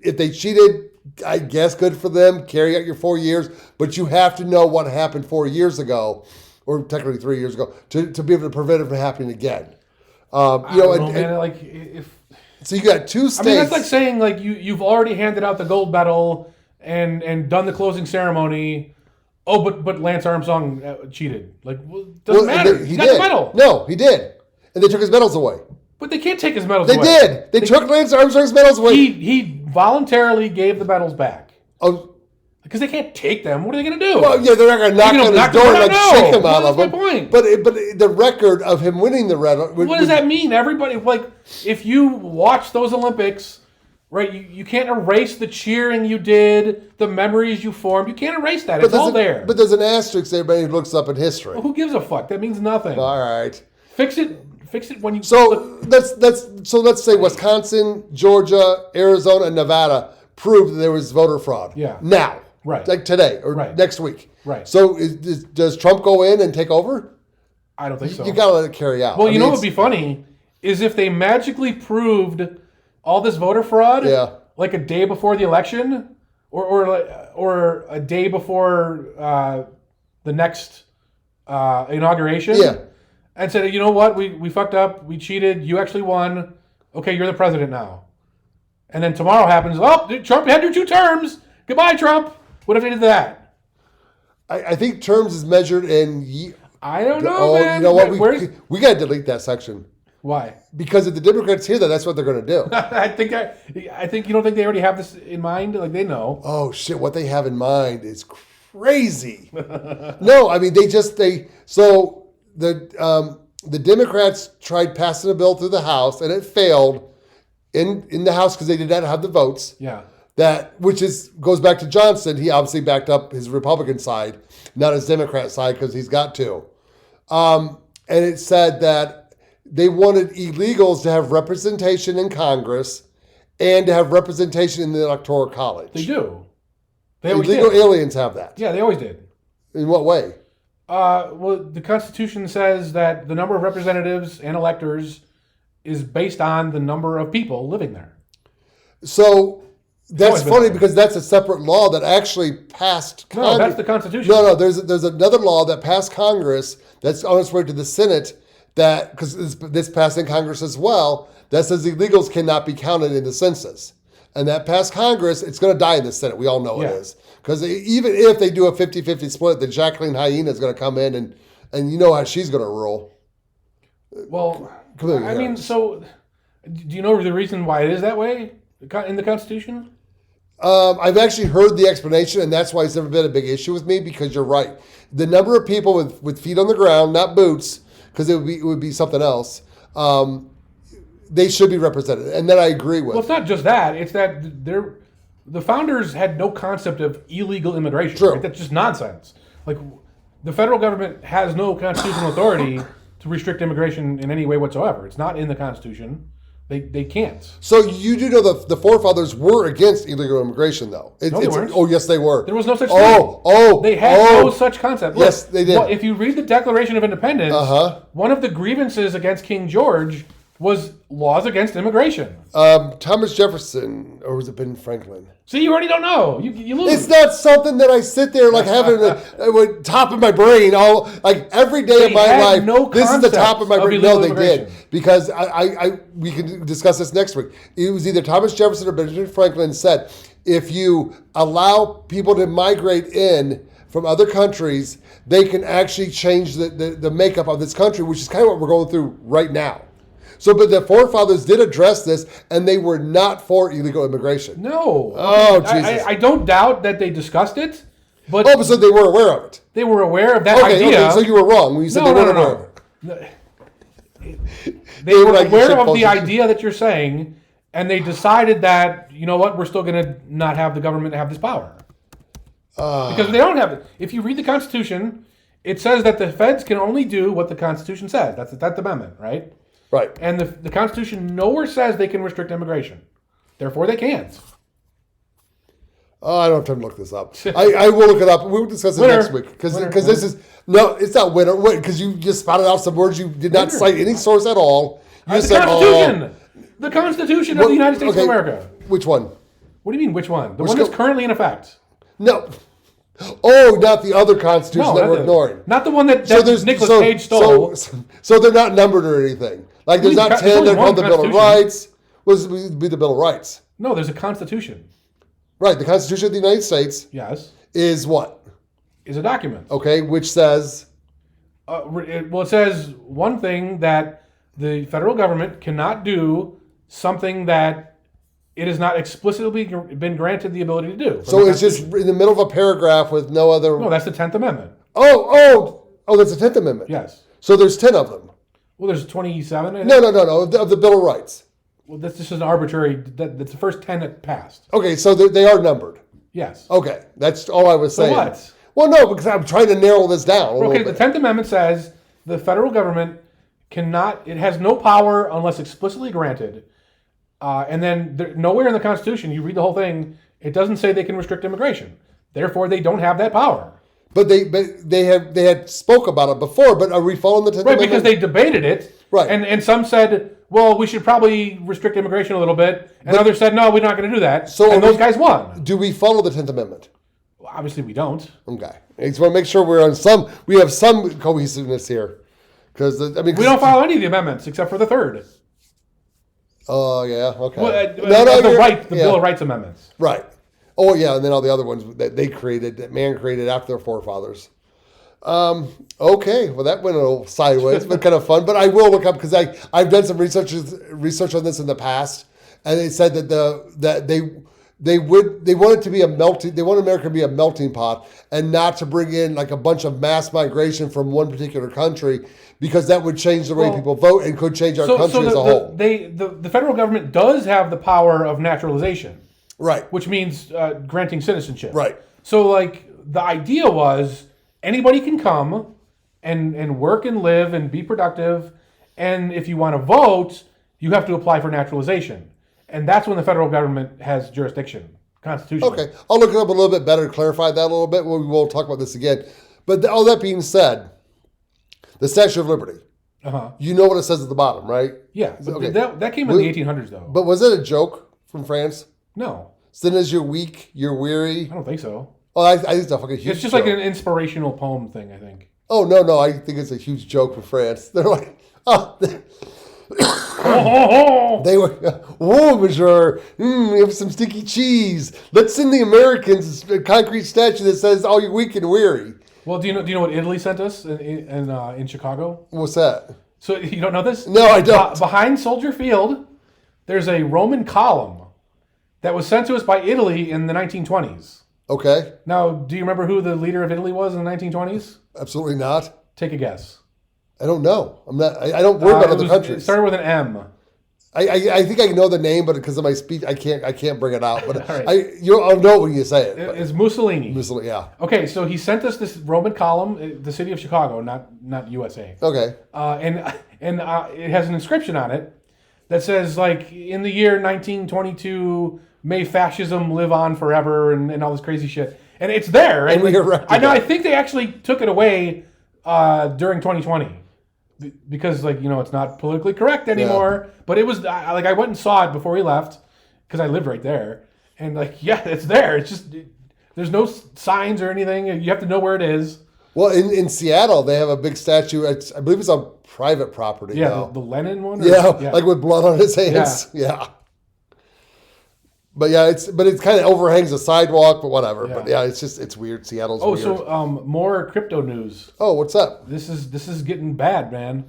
A: if they cheated, I guess good for them, carry out your 4 years, but you have to know what happened 4 years ago, or technically 3 years ago, to be able to prevent it from happening again. So you got two states.
B: I mean, that's like saying like you've already handed out the gold medal and done the closing ceremony. Oh, but Lance Armstrong cheated. Like, doesn't matter. He got the medal.
A: No, he did, and they took his medals away.
B: But they can't take his medals
A: away. They did. They took Lance Armstrong's medals away.
B: He voluntarily gave the medals back.
A: Oh.
B: Because they can't take them. What are they going to do?
A: Well, yeah, they're not going to knock on his door and like shake him out of him.
B: That's my point.
A: But the record of him winning the red.
B: What does that mean? Everybody, like, if you watch those Olympics, right? You can't erase the cheering you did, the memories you formed. You can't erase that. It's all there.
A: But there's an asterisk there. Everybody looks up in history.
B: Well, who gives a fuck? That means nothing.
A: All right.
B: Fix it when you.
A: So let's say Wisconsin, Georgia, Arizona, and Nevada proved that there was voter fraud.
B: Yeah.
A: Now.
B: Right.
A: Like today or next week.
B: Right.
A: So does Trump go in and take over?
B: I don't think so.
A: You got to let it carry out.
B: Well, what would be funny is if they magically proved all this voter fraud like a day before the election or a day before the next inauguration. Yeah. And said, you know what, we fucked up, we cheated, you actually won. Okay, you're the president now. And then tomorrow happens, Trump had your 2 terms. Goodbye, Trump. What if they did that?
A: I think terms is measured in...
B: I don't know, man.
A: You know what? We got to delete that section.
B: Why?
A: Because if the Democrats hear that, that's what they're going to do.
B: I think you don't think they already have this in mind? Like, they know.
A: Oh, shit. What they have in mind is crazy. No, I mean, so the Democrats tried passing a bill through the House, and it failed in the House because they did not have the votes.
B: Yeah.
A: Goes back to Johnson. He obviously backed up his Republican side, not his Democrat side, because he's got to. And it said that they wanted illegals to have representation in Congress and to have representation in the Electoral College.
B: They do.
A: Illegal aliens have that.
B: Yeah, they always did.
A: In what way?
B: Well, the Constitution says that the number of representatives and electors is based on the number of people living there.
A: So... That's funny because that's a separate law that actually passed Congress.
B: No, that's the Constitution.
A: No, there's another law that passed Congress that's on its way to the Senate because this passed in Congress as well, that says illegals cannot be counted in the census. And that passed Congress, it's going to die in the Senate. We all know it is. Because even if they do a 50-50 split, the Jacqueline Hyena is going to come in and you know how she's going to rule.
B: Well, so do you know the reason why it is that way in the Constitution?
A: I've actually heard the explanation, and that's why it's never been a big issue with me, because you're right. The number of people with feet on the ground, not boots, because it would be something else, they should be represented. And that I agree with.
B: Well, it's not just that. It's that the founders had no concept of illegal immigration.
A: True.
B: Right? That's just nonsense. Like, the federal government has no constitutional authority to restrict immigration in any way whatsoever. It's not in the Constitution. They can't.
A: So you do know the forefathers were against illegal immigration, though.
B: No, they weren't.
A: Oh, yes, they were.
B: There was no such thing. They had no such concept.
A: Yes, they did.
B: Well, if you read the Declaration of Independence, one of the grievances against King George was laws against immigration.
A: Thomas Jefferson, or was it Ben Franklin?
B: See, you already don't know. You lose.
A: It's not something that I sit there like having a top of my brain all like every day of my life. This is the top of my brain. No, they did, because we can discuss this next week. It was either Thomas Jefferson or Benjamin Franklin said, if you allow people to migrate in from other countries, they can actually change the makeup of this country, which is kind of what we're going through right now. So, but the forefathers did address this, and they were not for illegal immigration.
B: No.
A: Oh, Jesus.
B: I don't doubt that they discussed it, but...
A: Oh, so they were aware of it.
B: They were aware of that idea. Okay,
A: so you were wrong when you said they weren't aware of
B: it. They were aware of the idea that you're saying, and they decided that, you know what, we're still going to not have the government have this power. Because they don't have it. If you read the Constitution, it says that the feds can only do what the Constitution says. That's the 10th Amendment, right?
A: Right.
B: And the Constitution nowhere says they can restrict immigration. Therefore, they can't.
A: Oh, I don't have time to look this up. I will look it up. We'll discuss it next week. Because this is... No, it's not winter. Because you just spouted out some words. You did not cite any source at all. You
B: the Constitution! The Constitution of the United States of America.
A: Which one?
B: What do you mean, which one? The one that's currently in effect.
A: No. Oh, not the other Constitution that we're ignoring.
B: Not the one that Nicolas Cage stole.
A: So they're not numbered or anything. Like there's not 10, they're called the Bill of Rights. What would be the Bill of Rights?
B: No, there's a Constitution.
A: Right, the Constitution of the United States.
B: Yes.
A: Is what?
B: Is a document.
A: Okay, which says?
B: It says one thing, that the federal government cannot do something that it has not explicitly been granted the ability to do.
A: So it's just in the middle of a paragraph with no other...
B: No, that's the 10th Amendment.
A: Oh, that's the 10th Amendment.
B: Yes.
A: So there's 10 of them.
B: Well, there's 27.
A: No, of the Bill of Rights.
B: Well, that's just an arbitrary... That's the first 10 that passed.
A: Okay, so they are numbered.
B: Yes.
A: Okay, that's all I was saying.
B: So what?
A: Well, no, because I'm trying to narrow this down.
B: Okay, the 10th Amendment says the federal government cannot... It has no power unless explicitly granted. And then nowhere in the Constitution, you read the whole thing, it doesn't say they can restrict immigration. Therefore, they don't have that power.
A: But they had spoke about it before. But are we following the 10th Amendment?
B: Right, because they debated it.
A: Right.
B: And some said, well, we should probably restrict immigration a little bit. And others said, no, we're not going to do that. So and those guys won.
A: Do we follow the 10th Amendment?
B: Well, obviously, we don't.
A: Okay. I just want to make sure we have some cohesiveness here. Because we
B: don't follow any of the amendments except for the third.
A: Oh, yeah, okay.
B: Well, the Bill of Rights amendments.
A: Right. Oh, yeah, and then all the other ones that man created after their forefathers. Okay, well, that went a little sideways, but kind of fun. But I will look up, because I've done some research on this in the past, and they said that they want it to be they want America to be a melting pot, and not to bring in like a bunch of mass migration from one particular country, because that would change the way people vote and could change our country as a whole.
B: The federal government does have the power of naturalization.
A: Right.
B: Which means granting citizenship.
A: Right.
B: So, the idea was anybody can come and work and live and be productive, and if you want to vote, you have to apply for naturalization. And that's when the federal government has jurisdiction, constitutionally.
A: Okay. I'll look it up a little bit better to clarify that a little bit. We will talk about this again. But all that being said, the Statue of Liberty.
B: Uh-huh.
A: You know what it says at the bottom, right?
B: Yeah. Okay. That came in the 1800s, though.
A: But was it a joke from France?
B: No.
A: Sin as you're weak, you're weary.
B: I don't think so.
A: Oh, I think it's a fucking huge
B: It's just
A: joke.
B: like an inspirational poem thing, I think.
A: Oh, no. I think it's a huge joke for France. They're like, they were, whoa, monsieur, we have some sticky cheese. Let's send the Americans a concrete statue that says, oh, you're weak and weary.
B: Well, do you know what Italy sent us in Chicago?
A: What's that?
B: So you don't know this?
A: No, I don't.
B: Behind Soldier Field, there's a Roman column that was sent to us by Italy in the 1920s.
A: Okay.
B: Now, do you remember who the leader of Italy was in the 1920s?
A: Absolutely not.
B: Take a guess.
A: I don't know. I don't worry about other countries.
B: It started with an M.
A: I think I know the name, but because of my speech, I can't bring it out. But
B: right.
A: I'll know when you say it.
B: It's Mussolini.
A: Mussolini, yeah.
B: Okay, so he sent us this Roman column, the city of Chicago, not USA.
A: Okay.
B: And it has an inscription on it that says, in the year 1922, may fascism live on forever, and all this crazy shit. And it's there. Right?
A: And we erected it.
B: I think they actually took it away during 2020. Because it's not politically correct anymore, but it was I went and saw it before we left because I live right there, and it's there. It's just there's no signs or anything. You have to know where it is.
A: Well, in Seattle they have a big statue. I believe it's on private property. Yeah,
B: the Lenin one.
A: Yeah, like with blood on his hands. Yeah. But it kind of overhangs the sidewalk, but whatever. Yeah. But it's weird. Seattle's weird.
B: So more crypto news.
A: Oh, what's up?
B: This is getting bad, man.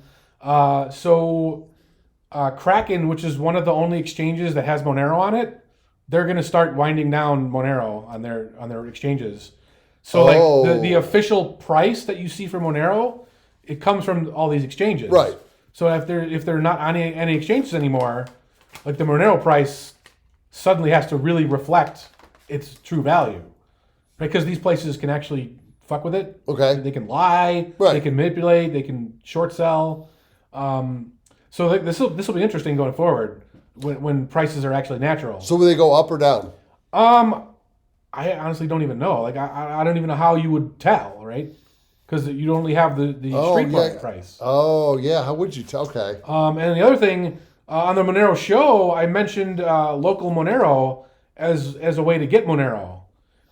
B: Kraken, which is one of the only exchanges that has Monero on it, they're going to start winding down Monero on their exchanges. So the official price that you see for Monero, it comes from all these exchanges.
A: Right.
B: So if they're not on any exchanges anymore, the Monero price suddenly has to really reflect its true value, because these places can actually fuck with it.
A: Okay.
B: They can lie.
A: Right.
B: They can manipulate. They can short sell. So this will be interesting going forward when prices are actually natural.
A: So will they go up or down?
B: I honestly don't even know. I don't even know how you would tell, right? Because you only have the street market price.
A: Oh yeah, how would you tell? Okay.
B: And the other thing. On the Monero show, I mentioned local Monero as a way to get Monero.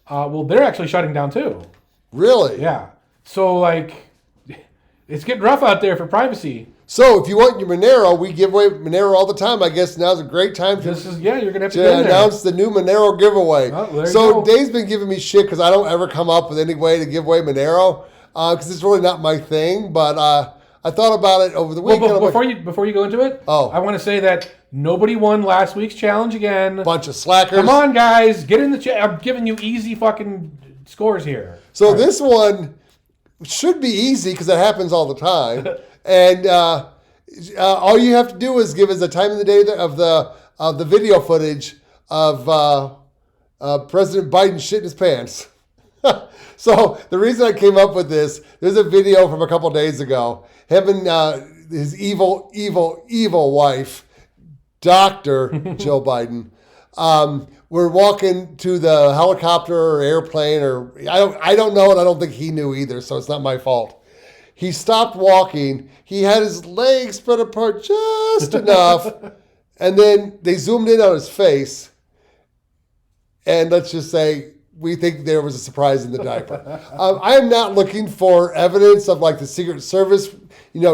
B: Well, they're actually shutting down too.
A: Really?
B: Yeah. So it's getting rough out there for privacy.
A: So if you want your Monero, we give away Monero all the time. I guess now's a great time
B: you're gonna have to
A: announce the new Monero giveaway.
B: Oh,
A: so Dave's been giving me shit because I don't ever come up with any way to give away Monero because it's really not my thing, but. I thought about it over the weekend.
B: Well, before you go into it, I want to say that Nobody won last week's challenge again.
A: Bunch of slackers.
B: Come on, guys. Get in the chat. I'm giving you easy fucking scores here.
A: So this one should be easy because it happens all the time. And all you have to do is give us the time of the day of the video footage of President Biden shitting his pants. So the reason I came up with this, there's a video from a couple days ago. Him and his evil, evil, evil wife, Dr. Joe Biden, were walking to the helicopter or airplane, or I don't know, and I don't think he knew either, so it's not my fault. He stopped walking. He had his legs spread apart just enough, and then they zoomed in on his face, and let's just say we think there was a surprise in the diaper. I am not looking for evidence of like the Secret Service,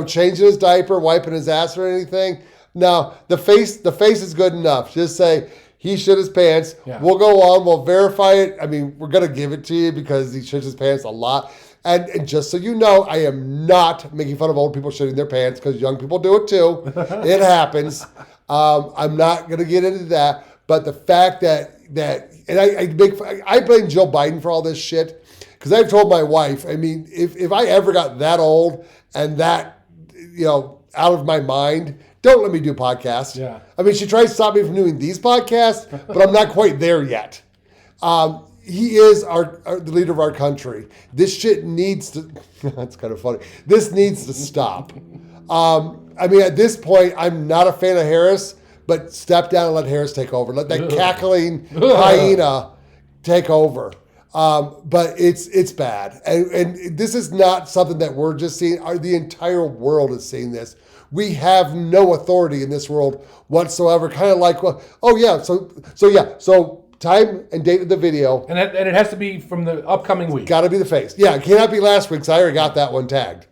A: changing his diaper, wiping his ass or anything. No, the face is good enough. Just say he shit his pants. Yeah. We'll go on. We'll verify it. I mean, we're going to give it to you because he shits his pants a lot. And just so you know, I am not making fun of old people shitting their pants because young people do it too. It happens. I'm not going to get into that. But the fact that and I blame Joe Biden for all this shit because I've told my wife, I mean, if I ever got that old and that, out of my mind, don't let me do podcasts. Yeah. I mean, she tries to stop me from doing these podcasts, but I'm not quite there yet. He is the leader of our country. This shit needs to, that's kind of funny. This needs to stop. I mean, at this point, I'm not a fan of Harris, but step down and let Harris take over. Let that cackling hyena take over. But it's bad. And this is not something that we're just seeing. The entire world is seeing this. We have no authority in this world whatsoever. Kind of like, so time and date of the video.
B: And it has to be from the upcoming week.
A: Got to be the face. Yeah, it cannot be last week, so I already got that one tagged.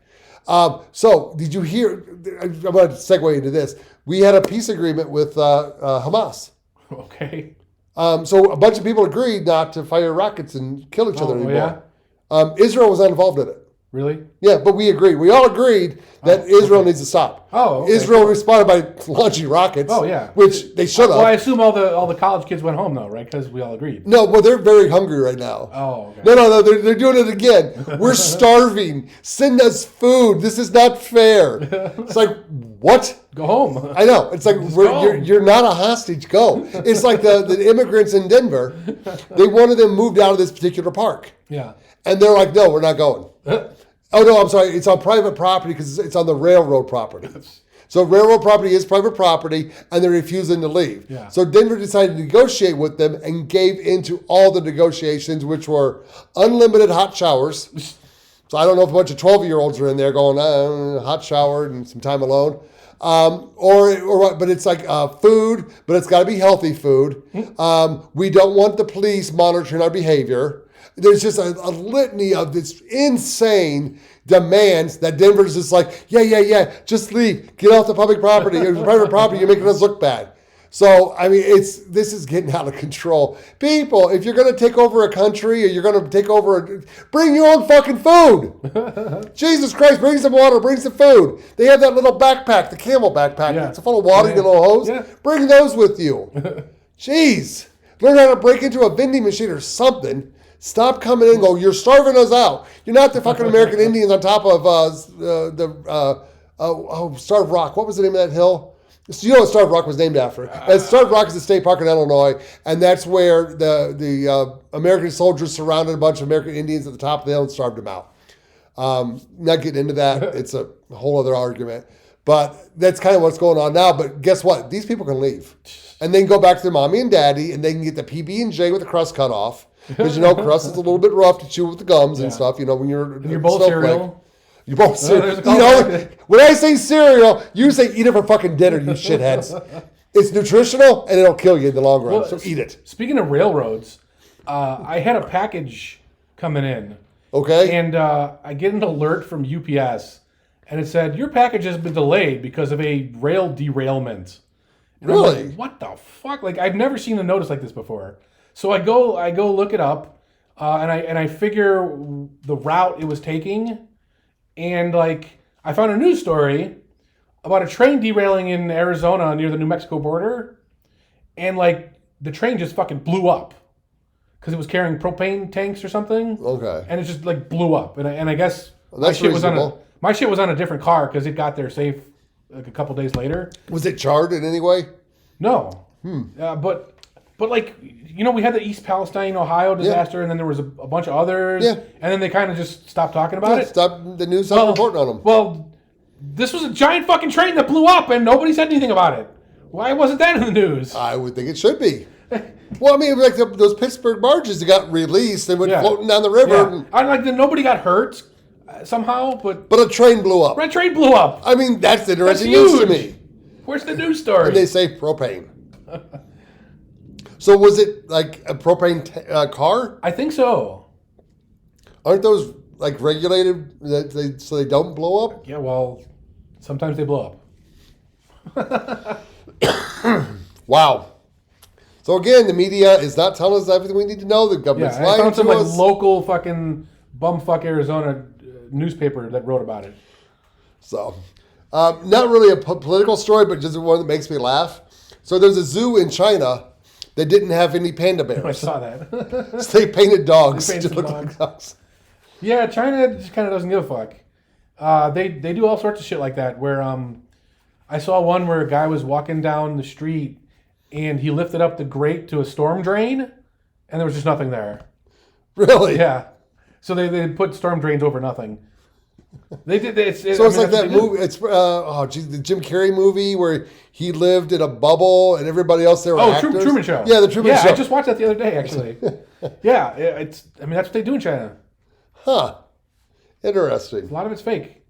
A: So did you hear, I'm going to segue into this. We had a peace agreement with Hamas.
B: Okay.
A: So a bunch of people agreed not to fire rockets and kill each other anymore. Yeah? Israel was not involved in it.
B: Really?
A: Yeah, but we agreed. We all agreed that Israel needs to stop.
B: Oh, okay.
A: Israel responded by launching rockets.
B: Oh, yeah.
A: Which they should have.
B: Well, I assume all the college kids went home, though, right? Because we all agreed.
A: No, well, they're very hungry right now.
B: Oh, okay.
A: No, they're doing it again. We're starving. Send us food. This is not fair. It's like, what?
B: Go home.
A: I know. It's like, you're not a hostage. Go. It's like the immigrants in Denver. They wanted them moved out of this particular park.
B: Yeah.
A: And they're like, no, we're not going. Oh, no, I'm sorry. It's on private property because it's on the railroad property. So railroad property is private property, and they're refusing to leave. Yeah. So Denver decided to negotiate with them and gave into all the negotiations, which were unlimited hot showers. So I don't know if a bunch of 12-year-olds are in there going, hot shower and some time alone. But it's like food, but it's got to be healthy food. We don't want the police monitoring our behavior. There's just a litany of this insane demands that Denver's just like, yeah, just leave. Get off the public property. It's private property. You're making us look bad. So, I mean, this is getting out of control. People, if you're going to take over a country or you're going to take over, bring your own fucking food. Jesus Christ, bring some water, bring some food. They have that little backpack, the camel backpack. Yeah. It's full of water, get a little hose. Yeah. Bring those with you. Jeez. Learn how to break into a vending machine or something. Stop coming in and go, you're starving us out. You're not the fucking American Indians on top of Starved Rock. What was the name of that hill? You know what Starved Rock was named after. Starved Rock is a state park in Illinois, and that's where the American soldiers surrounded a bunch of American Indians at the top of the hill and starved them out. Not getting into that. It's a whole other argument. But that's kind of what's going on now. But guess what? These people can leave. And they can go back to their mommy and daddy, and they can get the PB&J with the crust cut off. Because, crust is a little bit rough to chew with the gums and stuff, when you're
B: bowl cereal.
A: You're both cereal. When I say cereal, you say eat it for fucking dinner, you shitheads. It's nutritional, and it'll kill you in the long run, so eat it.
B: Speaking of railroads, I had a package coming in.
A: Okay.
B: And I get an alert from UPS, and it said, your package has been delayed because of a rail derailment. And
A: really?
B: I'm like, what the fuck? Like, I've never seen a notice like this before. So I go look it up, and I figure the route it was taking, and like I found a news story about a train derailing in Arizona near the New Mexico border, and like the train just fucking blew up because it was carrying propane tanks or something.
A: Okay.
B: And it just like blew up, and I guess
A: Well, that's reasonable.
B: my shit was on a different car because it got there safe like a couple days later.
A: Was it charred in any way?
B: No. But like, you know, we had the East Palestine, Ohio disaster, and then there was a bunch of others, and then they kind of just stopped talking about it.
A: Stop the news stopped reporting on them.
B: Well, this was a giant fucking train that blew up, and nobody said anything about it. Why wasn't that in the news?
A: I would think it should be. Well, I mean, like those Pittsburgh barges that got released and went floating down the river.
B: Yeah. Nobody got hurt somehow, but
A: a train blew up.
B: A train blew up.
A: I mean, that's interesting news to me.
B: Where's the news story?
A: And they say propane. So was it like a propane car?
B: I think so.
A: Aren't those like regulated so they don't blow up?
B: Yeah, well, sometimes they blow up.
A: Wow. So again, the media is not telling us everything we need to know. The government's lying to us.
B: I found some like local fucking bumfuck Arizona newspaper that wrote about it.
A: So, not really a political story, but just one that makes me laugh. So there's a zoo in China that didn't have any panda bears.
B: I saw that.
A: So they painted dogs
B: They painted
A: to look
B: dogs.
A: like dogs.
B: Yeah, China just kind of doesn't give a fuck. They do all sorts of shit like that. Where I saw one where a guy was walking down the street and he lifted up the grate to a storm drain, and there was just nothing there.
A: Really?
B: Yeah. So they put storm drains over nothing. They did.
A: So it's like that movie. It's the Jim Carrey movie where he lived in a bubble and everybody else there were actors.
B: Truman Show.
A: Yeah, the Truman Show.
B: Yeah, I just watched that the other day actually. Yeah, that's what they do in China.
A: Huh. Interesting.
B: A lot of it's fake.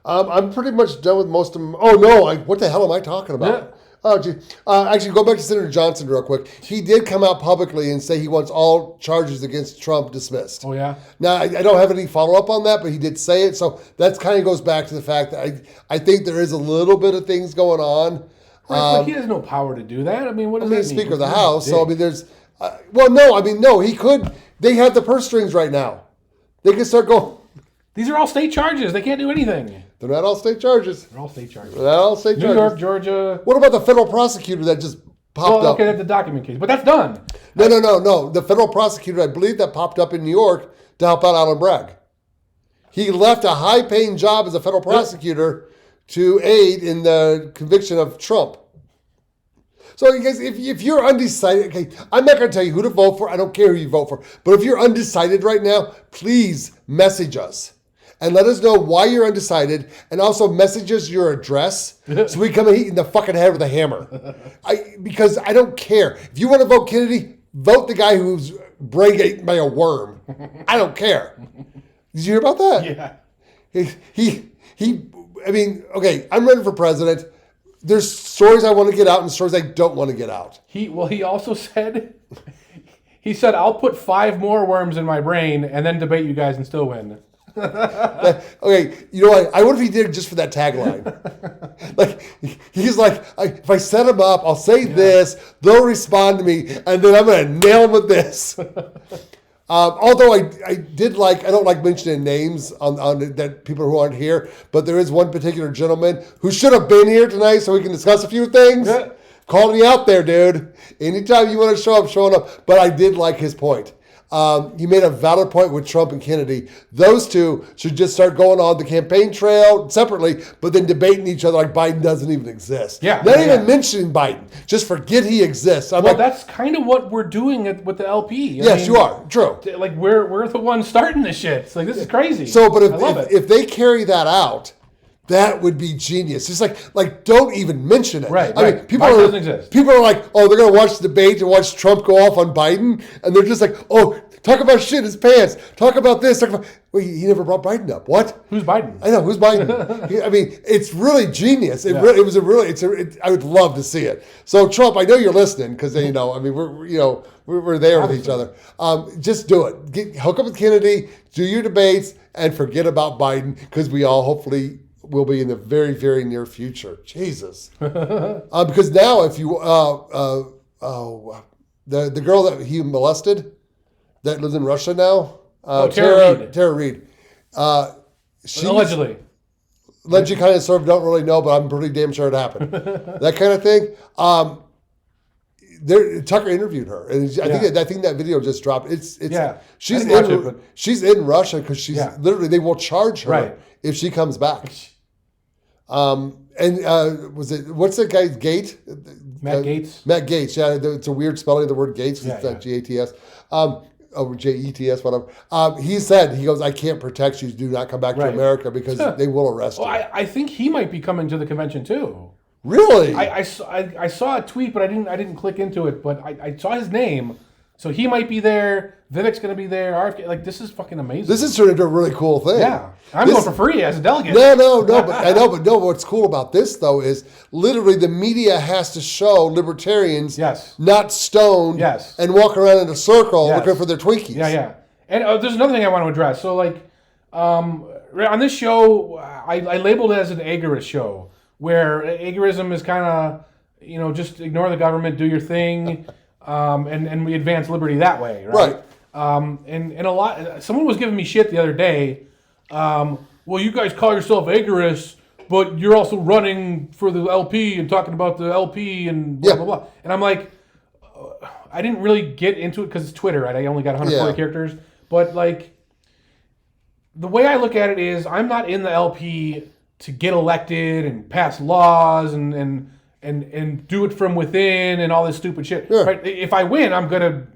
A: I'm pretty much done with most of them. Oh no! What the hell am I talking about?
B: Yeah.
A: Oh, gee. Actually, go back to Senator Johnson real quick. He did come out publicly and say he wants all charges against Trump dismissed.
B: Oh, yeah?
A: Now, I don't have any follow-up on that, but he did say it. So that kind of goes back to the fact that I think there is a little bit of things going on.
B: But he has no power to do that. I mean, what does that mean?
A: Speaker of the House. So, I mean, there's... no, he could... They have the purse strings right now. They could start going...
B: These are all state charges. They can't do anything.
A: They're not all state charges.
B: They're all state charges.
A: They're not all state charges.
B: New York, Georgia.
A: What about the federal prosecutor that just popped up?
B: Okay, that's the document case. But that's done.
A: No. The federal prosecutor, I believe, that popped up in New York to help out Allen Bragg. He left a high-paying job as a federal prosecutor to aid in the conviction of Trump. So, you guys, if you're undecided, okay, I'm not going to tell you who to vote for. I don't care who you vote for. But if you're undecided right now, please message us. And let us know why you're undecided, and also message us your address so we come and hit you in the fucking head with a hammer. Because I don't care. If you want to vote Kennedy, vote the guy who's brain eaten by a worm. I don't care. Did you hear about that?
B: Yeah.
A: Okay, I'm running for president. There's stories I want to get out and stories I don't want to get out.
B: He also said, I'll put 5 more worms in my brain and then debate you guys and still win.
A: Okay, you know what? I wonder if he did it just for that tagline. He's like, if I set him up, I'll say this, they'll respond to me, and then I'm going to nail them with this. Although I don't like mentioning names on that people who aren't here, but there is one particular gentleman who should have been here tonight so we can discuss a few things. Yeah. Calling you out there, dude. Anytime you want to showing up. But I did like his point. He made a valid point with Trump and Kennedy. Those two should just start going on the campaign trail separately, but then debating each other like Biden doesn't even exist.
B: Yeah,
A: Not even mentioning Biden. Just forget he exists.
B: That's kind of what we're doing with the LP.
A: I mean, you are. True.
B: Like, we're the ones starting this shit. It's like, this is crazy.
A: So, but if they carry that out, that would be genius. It's like don't even mention it.
B: Right.
A: I mean, people are like, oh, they're going to watch the debate and watch Trump go off on Biden, and they're just like, oh, talk about shit in his pants. Talk about this. Wait, he never brought Biden up. What?
B: Who's Biden?
A: I know who's Biden. It's really genius. I would love to see it. So Trump, I know you're listening because we're there with each other. Just do it. Hook up with Kennedy. Do your debates and forget about Biden because we all hopefully will be in the very, very near future. Jesus. Because now if you, the girl that he molested that lives in Russia now,
B: Tara Reid.
A: Tara Reid.
B: Allegedly.
A: Legend kind of sort of don't really know, but I'm pretty damn sure it happened. That kind of thing. Tucker interviewed her, and I think that video just dropped. She's in Russia because she's literally they will charge her if she comes back. Was it what's that guy's Gate?
B: Matt Gaetz.
A: Matt Gaetz. Yeah, it's a weird spelling of the word Gates. It's not G-A-T-S. J-E-T-S, whatever. He goes, I can't protect you. Do not come back to America because they will arrest you.
B: I think he might be coming to the convention too.
A: Really?
B: I saw a tweet, but I didn't click into it. But I saw his name, so he might be there. Vivek's going to be there. RFK, like this is fucking amazing.
A: This has turned into a really cool thing.
B: Yeah, I'm going for free as a delegate.
A: No, but I know, but no. What's cool about this though is literally the media has to show libertarians not stoned and walk around in a circle looking for their Twinkies.
B: Yeah. And there's another thing I want to address. So like on this show, I labeled it as an agorist show, where agorism is kind of just ignore the government, do your thing, and we advance liberty that way, right? And someone was giving me shit the other day. Well, you guys call yourself agorists, but you're also running for the LP and talking about the LP and blah, blah, blah. And I'm like, I didn't really get into it because it's Twitter, right? I only got 140 characters. But like, the way I look at it is I'm not in the LP to get elected and pass laws and do it from within and all this stupid shit.
A: Sure.
B: Right? If I win, I'm going to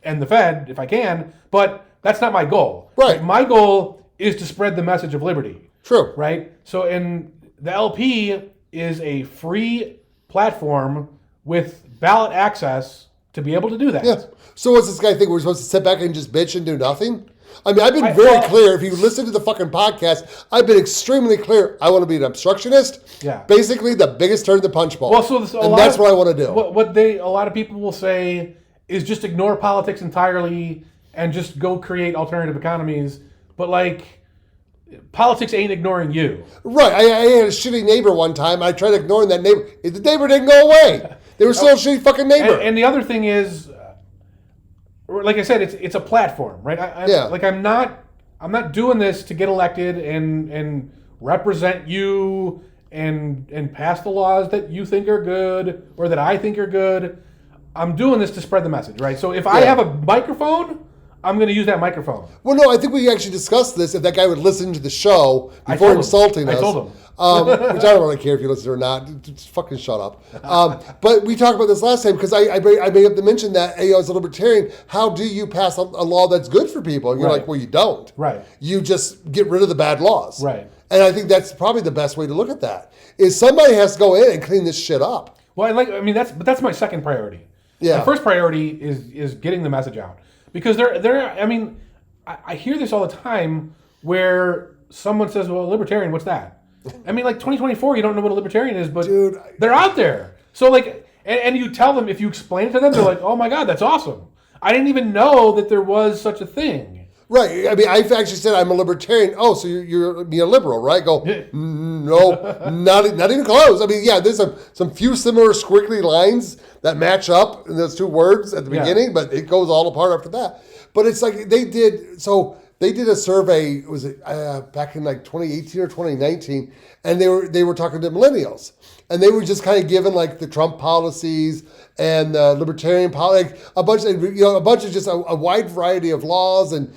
B: end the Fed if I can, but that's not my goal.
A: Right.
B: My goal is to spread the message of liberty.
A: True.
B: Right? So, and the LP is a free platform with ballot access to be able to do that.
A: Yeah. So what's this guy think? We're supposed to sit back and just bitch and do nothing? I mean, I've been very clear. If you listen to the fucking podcast, I've been extremely clear. I want to be an obstructionist. Yeah. Basically, the biggest turd in the punch bowl.
B: Well,
A: and that's what I want to do.
B: What a lot of people will say is just ignore politics entirely and just go create alternative economies. But like, politics ain't ignoring you.
A: Right. I had a shitty neighbor one time. I tried ignoring that neighbor. The neighbor didn't go away. They were still a shitty fucking neighbor.
B: And the other thing is, like I said, it's a platform, right? I'm not doing this to get elected and represent you and pass the laws that you think are good or that I think are good. I'm doing this to spread the message, right? So if I have a microphone, I'm going to use that microphone.
A: Well, no, I think we actually discussed this. If that guy would listen to the show before insulting us.
B: I told him.
A: Which I don't really care if you listen or not. Just fucking shut up. But we talked about this last time because I made up to mention that, as a libertarian, how do you pass a law that's good for people? And you're like, well, you don't.
B: Right.
A: You just get rid of the bad laws.
B: Right.
A: And I think that's probably the best way to look at that, is somebody has to go in and clean this shit up.
B: Well, that's my second priority.
A: Yeah.
B: My first priority is getting the message out. Because I hear this all the time where someone says, well, libertarian, what's that? I mean, like 2024, you don't know what a libertarian is, but dude, they're out there. So like, and you tell them, if you explain it to them, they're like, oh my God, that's awesome. I didn't even know that there was such a thing.
A: Right. I mean, I've actually said I'm a libertarian. Oh, so you're a liberal, right? Go, no, not even close. I mean, yeah, there's some few similar squiggly lines that match up in those two words at the beginning, but it goes all apart after that. But it's like they did a survey, was it back in like 2018 or 2019, and they were talking to millennials, and they were just kind of given like the Trump policies and the libertarian policy, like a bunch of just a wide variety of laws and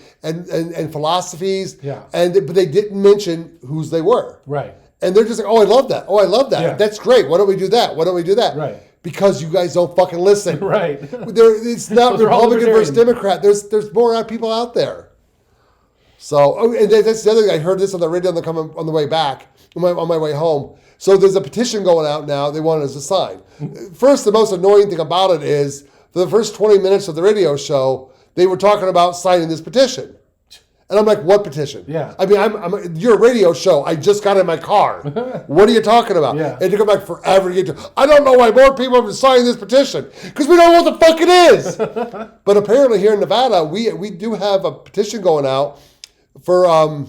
A: philosophies.
B: Yeah.
A: But they didn't mention whose they were.
B: Right.
A: And they're just like, oh, I love that. Oh, I love that.
B: Yeah.
A: That's great. Why don't we do that? Why don't we do that?
B: Right.
A: Because you guys don't fucking listen.
B: Right.
A: It's not Republican versus Democrat. There's more people out there. So, and that's the other thing. I heard this on the radio on the way back, on my way home. So there's a petition going out now. They want us to sign. First, the most annoying thing about it is, for the first 20 minutes of the radio show, they were talking about signing this petition. And I'm like, what petition?
B: Yeah.
A: I mean, you're a radio show. I just got in my car. What are you talking about?
B: Yeah.
A: And to come back forever to get to, I don't know why more people have been signing this petition. Because we don't know what the fuck it is. But apparently here in Nevada, we do have a petition going out for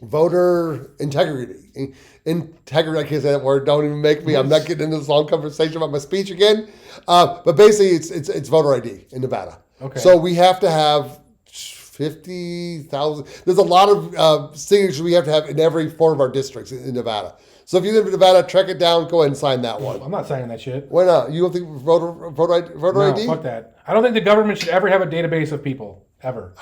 A: voter integrity. Integrity, I can't say that word. Don't even make me. I'm not getting into this long conversation about my speech again. But basically, it's voter ID in Nevada.
B: Okay.
A: So we have to have 50,000. There's a lot of signatures we have to have in every four of our districts in Nevada. So if you live in Nevada, track it down. Go ahead and sign that one.
B: I'm not signing that shit.
A: Why not? You don't think voter ID?
B: No, fuck that. I don't think the government should ever have a database of people ever,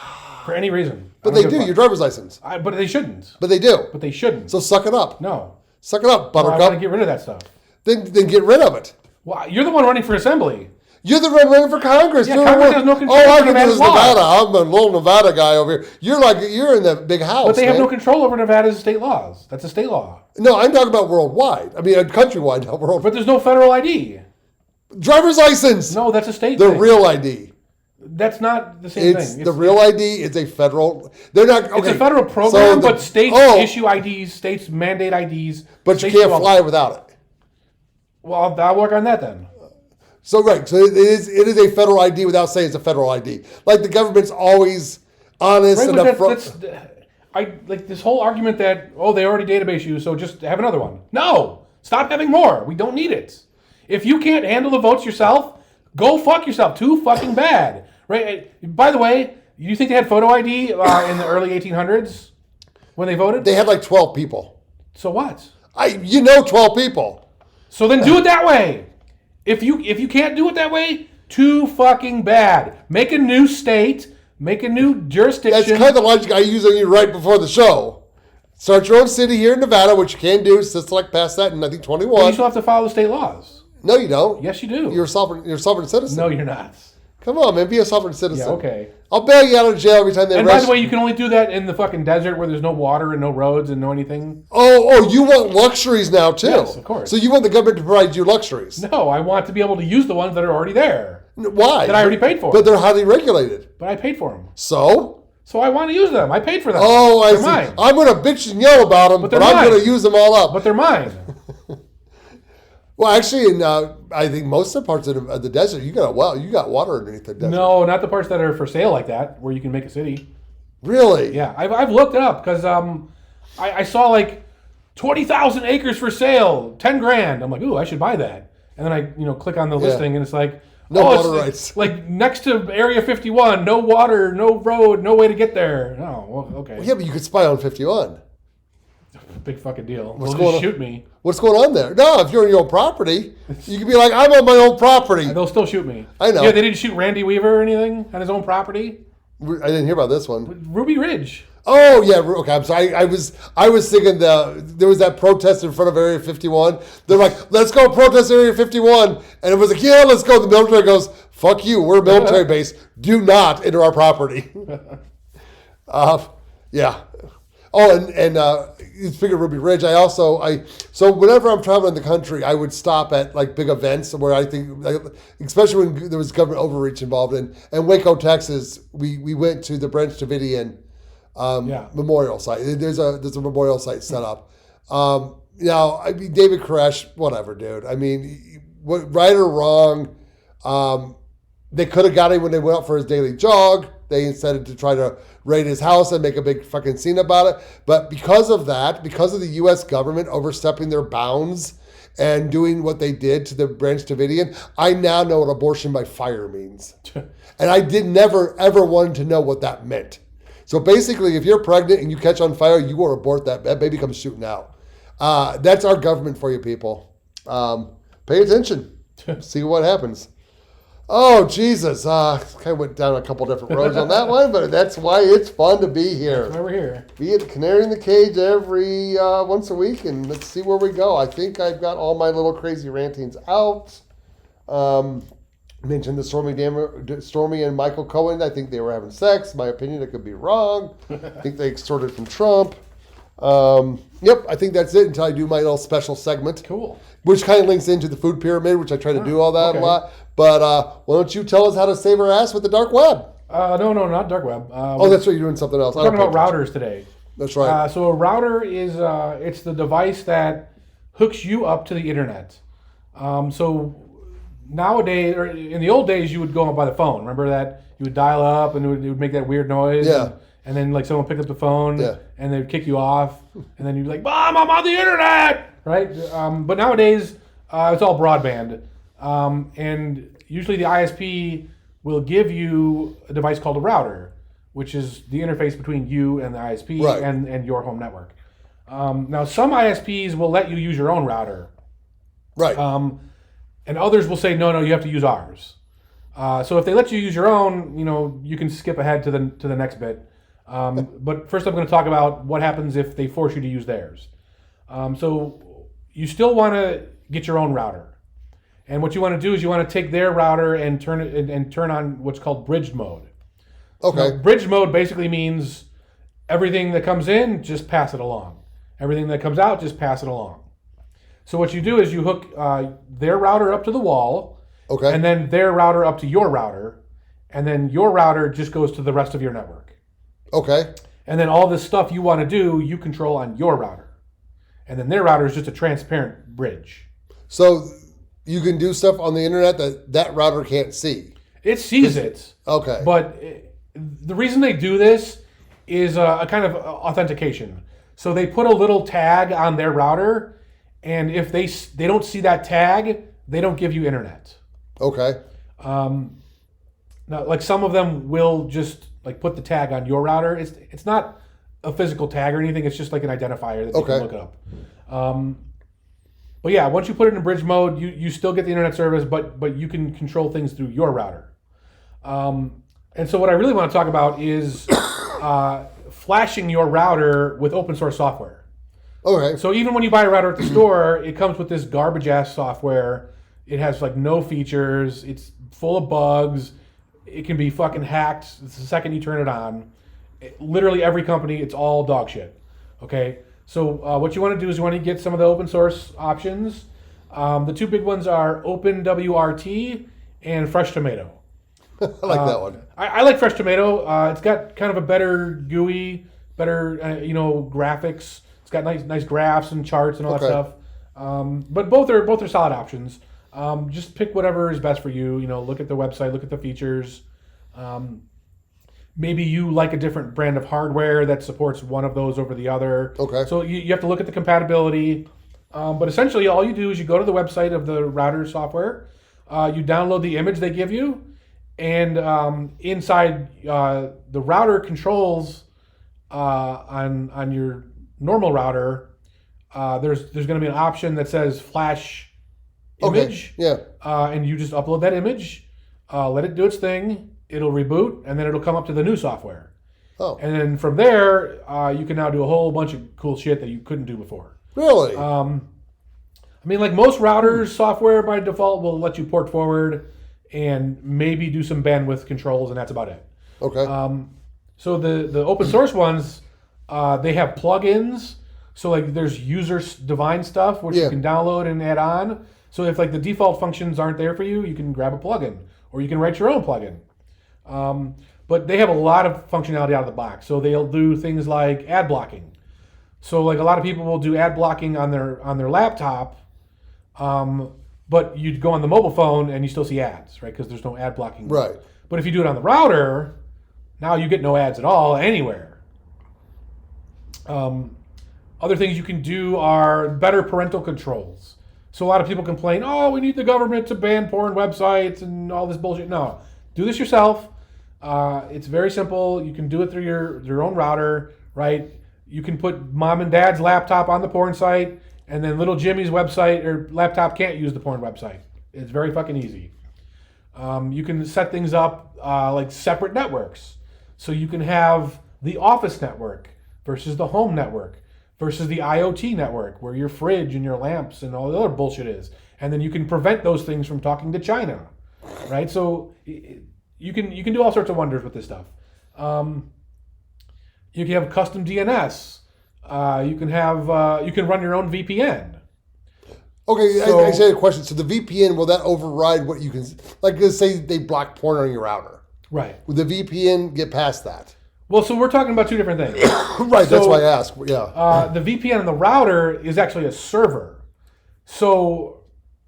B: for any reason.
A: But they do. Your driver's license.
B: But they shouldn't.
A: But they do.
B: But they shouldn't.
A: So suck it up.
B: No.
A: Suck it up, Buttercup.
B: I want to get rid of that stuff.
A: Then get rid of it.
B: Well, you're the one running for assembly.
A: You're the one running for Congress.
B: Yeah, Congress has no control
A: all I
B: over
A: can do is
B: Nevada's
A: Nevada.
B: laws.
A: I'm a little Nevada guy over here. You're in the big house.
B: But they have no control over Nevada's state laws. That's a state law.
A: No, I'm talking about worldwide. I mean, countrywide, not worldwide.
B: But there's no federal ID.
A: Driver's license.
B: No, that's a state
A: the
B: thing.
A: Real ID.
B: That's not the same thing.
A: It's the real ID. It's a federal. They're not. Okay.
B: It's a federal program, but states issue IDs. States mandate IDs.
A: But you can't fly without it.
B: Well, I'll work on that then.
A: So right, so it is a federal ID without saying it's a federal ID. Like the government's always honest and upfront.
B: I like this whole argument that they already database you, so just have another one. No, stop having more. We don't need it. If you can't handle the votes yourself, go fuck yourself. Too fucking bad, right? By the way, you think they had photo ID in the early 1800s when they voted?
A: They had like 12 people.
B: So what?
A: 12 people.
B: So then do it that way. If you can't do it that way, too fucking bad. Make a new state, make a new jurisdiction.
A: That's kind of the logic I used on you right before the show. Start your own city here in Nevada, which you can do. Select past that in I think 21.
B: But you still have to follow the state laws.
A: No, you don't.
B: Yes, you do.
A: You're a sovereign citizen.
B: No, you're not.
A: Come on, man, be a sovereign citizen.
B: Yeah, okay.
A: I'll bail you out of jail every time they arrest you.
B: And by the way, you can only do that in the fucking desert where there's no water and no roads and no anything.
A: Oh, you want luxuries now too?
B: Yes, of course.
A: So you want the government to provide you luxuries?
B: No, I want to be able to use the ones that are already there.
A: Why?
B: That I already paid for.
A: But they're highly regulated.
B: But I paid for them.
A: So
B: I want to use them. I paid for them.
A: Oh, I
B: they're
A: see.
B: Mine.
A: I'm going to bitch and yell about them, but I'm going to use them all up.
B: But they're mine.
A: Well, actually, in I think most of the parts of the desert, you got water underneath the desert.
B: No, not the parts that are for sale like that, where you can make a city.
A: Really?
B: Yeah, I've looked it up because I saw like 20,000 acres for sale, $10,000. I'm like, ooh, I should buy that. And then I click on the listing and it's like,
A: no water rights.
B: Like next to Area 51, no water, no road, no way to get there. Oh, well, okay.
A: Well, yeah, but you could spy on 51.
B: Big fucking deal. They'll just shoot me.
A: What's going on there? No, if you're on your own property, you can be like, I'm on my own property.
B: They'll still shoot me.
A: I know.
B: Yeah, they didn't shoot Randy Weaver or anything on his own property.
A: I didn't hear about this one.
B: Ruby Ridge.
A: Oh yeah, okay. I'm sorry. I was thinking there was that protest in front of Area 51. They're like, let's go protest Area 51, and it was like, yeah, let's go. The military goes, fuck you. We're a military base. Do not enter our property. Yeah. Oh, and speaking of Ruby Ridge, so whenever I'm traveling the country, I would stop at like big events where I think, especially when there was government overreach involved in Waco, Texas, we went to the Branch Davidian memorial site. There's a memorial site set up. Now, I mean, David Koresh, whatever, dude. I mean, right or wrong, they could have got him when they went out for his daily jog. They decided to try to raid his house and make a big fucking scene about it. But because of the U.S. government overstepping their bounds and doing what they did to the Branch Davidian, I now know what abortion by fire means. And I never, ever wanted to know what that meant. So basically, if you're pregnant and you catch on fire, you will abort that baby comes shooting out. That's our government for you people. Pay attention. See what happens. Oh, Jesus. Kind of went down a couple different roads on that one, but that's why it's fun to be here.
B: That's why we're here.
A: Be at the Canary in the Cage every once a week, and let's see where we go. I think I've got all my little crazy rantings out. Mentioned the Stormy and Michael Cohen. I think they were having sex. My opinion, I could be wrong. I think they extorted from Trump. Yep, I think that's it until I do my little special segment.
B: Cool.
A: Which kind of links into the food pyramid, which I try to do all that a lot. But why don't you tell us how to save our ass with the dark web?
B: No, not dark web.
A: That's right, you're doing something else.
B: We're talking about routers today.
A: That's right.
B: So a router is it's the device that hooks you up to the internet. So nowadays, or in the old days, you would go by the phone. Remember that? You would dial up and it would make that weird noise.
A: Yeah.
B: And then like someone picked up the phone and they'd kick you off. And then you'd be like, Mom, I'm on the internet! Right? But nowadays, it's all broadband. And usually the ISP will give you a device called a router, which is the interface between you and the ISP
A: Right.
B: and your home network. Now, some ISPs will let you use your own router.
A: Right.
B: And others will say, no, you have to use ours. So if they let you use your own, you can skip ahead to the next bit. But first I'm going to talk about what happens if they force you to use theirs. So you still want to get your own router. And what you want to do is you want to take their router and turn on what's called bridged mode.
A: Okay.
B: Now, bridged mode basically means everything that comes in, just pass it along. Everything that comes out, just pass it along. So what you do is you hook their router up to the wall,
A: Okay.
B: and then their router up to your router, and then your router just goes to the rest of your network.
A: Okay.
B: And then all this stuff you want to do, you control on your router. And then their router is just a transparent bridge.
A: So you can do stuff on the internet that router can't see.
B: It sees it.
A: Okay.
B: But the reason they do this is a kind of authentication. So they put a little tag on their router, and if they don't see that tag, they don't give you internet.
A: Okay.
B: Now, like some of them will just like put the tag on your router. It's not a physical tag or anything. It's just like an identifier that you can look it up. But yeah, once you put it in bridge mode, you still get the internet service, but you can control things through your router. And so what I really want to talk about is flashing your router with open source software.
A: Okay.
B: So even when you buy a router at the store, it comes with this garbage ass software. It has like no features. It's full of bugs. It can be fucking hacked the second you turn it on. Literally every company, it's all dog shit. Okay. So what you want to do is you want to get some of the open source options. The two big ones are OpenWRT and Fresh Tomato.
A: I like that one.
B: I like Fresh Tomato. It's got kind of a better GUI, better graphics. It's got nice graphs and charts and all that stuff. But both are solid options. Just pick whatever is best for you. Look at the website, look at the features. Maybe you like a different brand of hardware that supports one of those over the other.
A: Okay.
B: So you have to look at the compatibility. But essentially, all you do is you go to the website of the router software. You download the image they give you. And inside the router controls on your normal router, there's going to be an option that says flash image.
A: Yeah.
B: And you just upload that image, let it do its thing. It'll reboot, and then it'll come up to the new software.
A: Oh.
B: And then from there, you can now do a whole bunch of cool shit that you couldn't do before.
A: Really?
B: Like most routers, software by default will let you port forward and maybe do some bandwidth controls, and that's about it.
A: Okay.
B: So the open source ones, they have plugins. So like there's user-defined stuff which you can download and add on. So if like the default functions aren't there for you, you can grab a plugin, or you can write your own plugin. But they have a lot of functionality out of the box. So they'll do things like ad blocking. So like a lot of people will do ad blocking on their laptop, but you'd go on the mobile phone and you still see ads, right? Because there's no ad blocking.
A: Right.
B: But if you do it on the router, now you get no ads at all anywhere. Other things you can do are better parental controls. So a lot of people complain, we need the government to ban porn websites and all this bullshit. No, do this yourself. It's very simple. You can do it through your own router, right? You can put mom and dad's laptop on the porn site, and then little Jimmy's website or laptop can't use the porn website. It's very fucking easy. You can set things up like separate networks. So you can have the office network versus the home network versus the IoT network where your fridge and your lamps and all the other bullshit is. And then you can prevent those things from talking to China, right? So you can do all sorts of wonders with this stuff. You can have custom DNS. You can run your own VPN.
A: Okay,
B: So,
A: I say a question. So the VPN, will that override what you can, like let's say they block porn on your router.
B: Right.
A: Will the VPN get past that?
B: Well, so we're talking about two different things.
A: Right, that's why I asked. Yeah.
B: The VPN on the router is actually a server. So,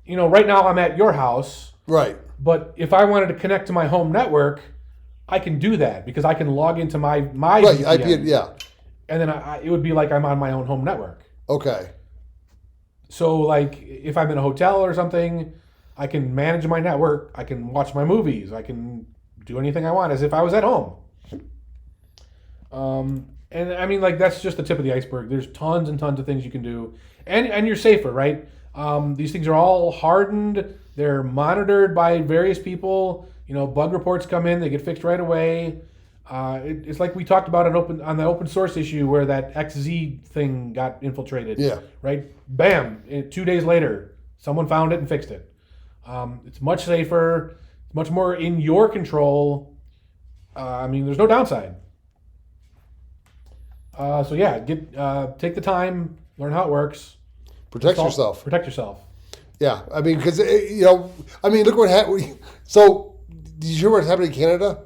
B: right now I'm at your house.
A: Right.
B: But if I wanted to connect to my home network, I can do that because I can log into my
A: Right,
B: VPN.
A: IP, yeah.
B: And then it would be like I'm on my own home network.
A: Okay.
B: So like if I'm in a hotel or something, I can manage my network. I can watch my movies. I can do anything I want as if I was at home. And I mean, like, that's just the tip of the iceberg. There's tons and tons of things you can do, and you're safer, right? These things are all hardened. They're monitored by various people. Bug reports come in, they get fixed right away. It's like we talked about on the open source issue where that XZ thing got infiltrated.
A: Yeah.
B: Right. Bam. 2 days later, someone found it and fixed it. It's much safer. It's much more in your control. There's no downside. So yeah, take the time, learn how it works.
A: Protect yourself.
B: Protect yourself.
A: Yeah, because look what happened. So, did you hear what's happening in Canada?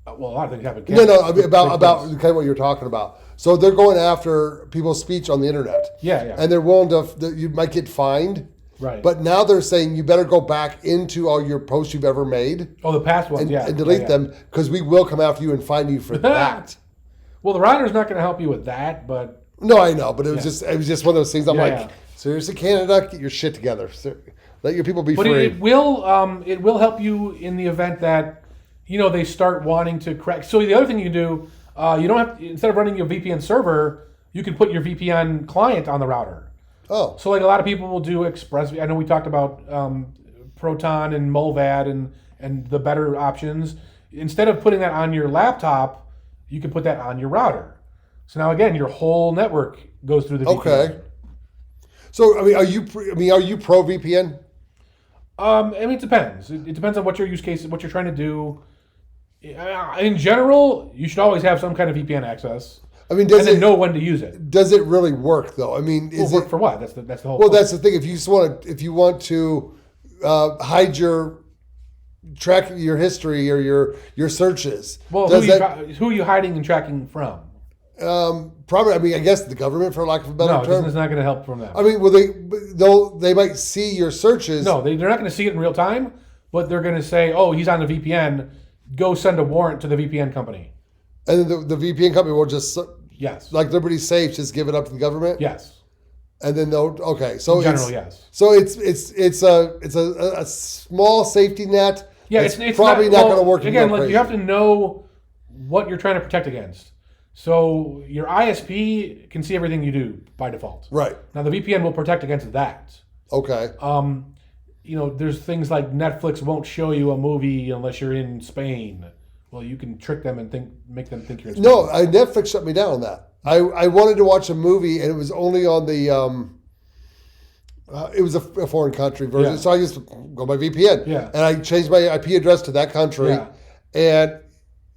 B: Well, a lot of things happen in Canada.
A: No, about kind of what you're talking about. So they're going after people's speech on the internet.
B: Yeah.
A: And they're willing to. You might get fined.
B: Right.
A: But now they're saying you better go back into all your posts you've ever made.
B: Oh, the past ones,
A: and delete them because we will come after you and fine you for that.
B: Well, the router's not going to help you with that, but
A: no, I know, but it was just one of those things. I'm
B: Yeah.
A: Seriously, Canada, get your shit together. Let your people be
B: but
A: free.
B: It will help you in the event that they start wanting to crack. So the other thing you can do, you don't have instead of running your VPN server, you can put your VPN client on the router.
A: Oh,
B: so like a lot of people will do Express. I know we talked about Proton and Molvad and the better options. Instead of putting that on your laptop, you can put that on your router. So now again, your whole network goes through the VPN.
A: Okay. So are you pro VPN?
B: It depends. It depends on what your use case, what you're trying to do. In general, you should always have some kind of VPN access. Then know when to use it.
A: Does it really work though? Is
B: work for what? That's the whole.
A: Well, that's the thing. If you want to hide track your history or your searches.
B: Well, who are you hiding and tracking from?
A: Probably. I guess the government, for lack of a better term.
B: No, it's not going to help from that.
A: They might see your searches.
B: No, they're not going to see it in real time, but they're going to say, "Oh, he's on the VPN. Go send a warrant to the VPN company."
A: And then the VPN company will just like Liberty Safe, just give it up to the government.
B: Yes.
A: And then they'll So
B: in general, yes.
A: So it's a small safety net.
B: Yeah, it's
A: probably not going to work
B: again. Like you have to know what you're trying to protect against. So your ISP can see everything you do by default.
A: Right.
B: Now the VPN will protect against that.
A: Okay.
B: There's things like Netflix won't show you a movie unless you're in Spain. Well, you can trick them and make them think you're in Spain.
A: No, Netflix shut me down on that. I wanted to watch a movie and it was only on the it was a foreign country version, so I just go by VPN.
B: Yeah.
A: And I changed my IP address to that country, and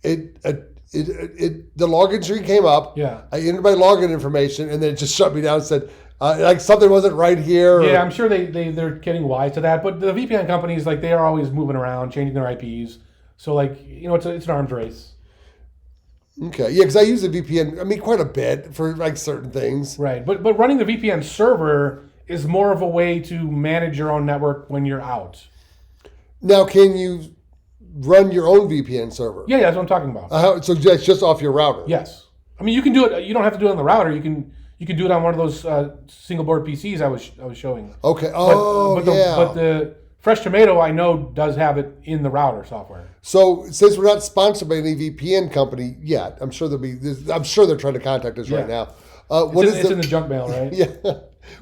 A: the login screen came up.
B: Yeah.
A: I entered my login information, and then it just shut me down and said like something wasn't right here.
B: Yeah, I'm sure they're getting wise to that, but the VPN companies they are always moving around, changing their IPs. So it's an arms race.
A: Okay, yeah, because I use the VPN quite a bit for certain things.
B: Right, but running the VPN server is more of a way to manage your own network when you're out.
A: Now, can you run your own VPN server?
B: Yeah, that's what I'm talking about.
A: So that's just off your router?
B: Yes. You can do it. You don't have to do it on the router. You can do it on one of those single board PCs I was showing.
A: Okay.
B: But the Fresh Tomato I know does have it in the router software.
A: So since we're not sponsored by any VPN company yet, I'm sure they're trying to contact us right now.
B: It's in the junk mail, right?
A: Yeah.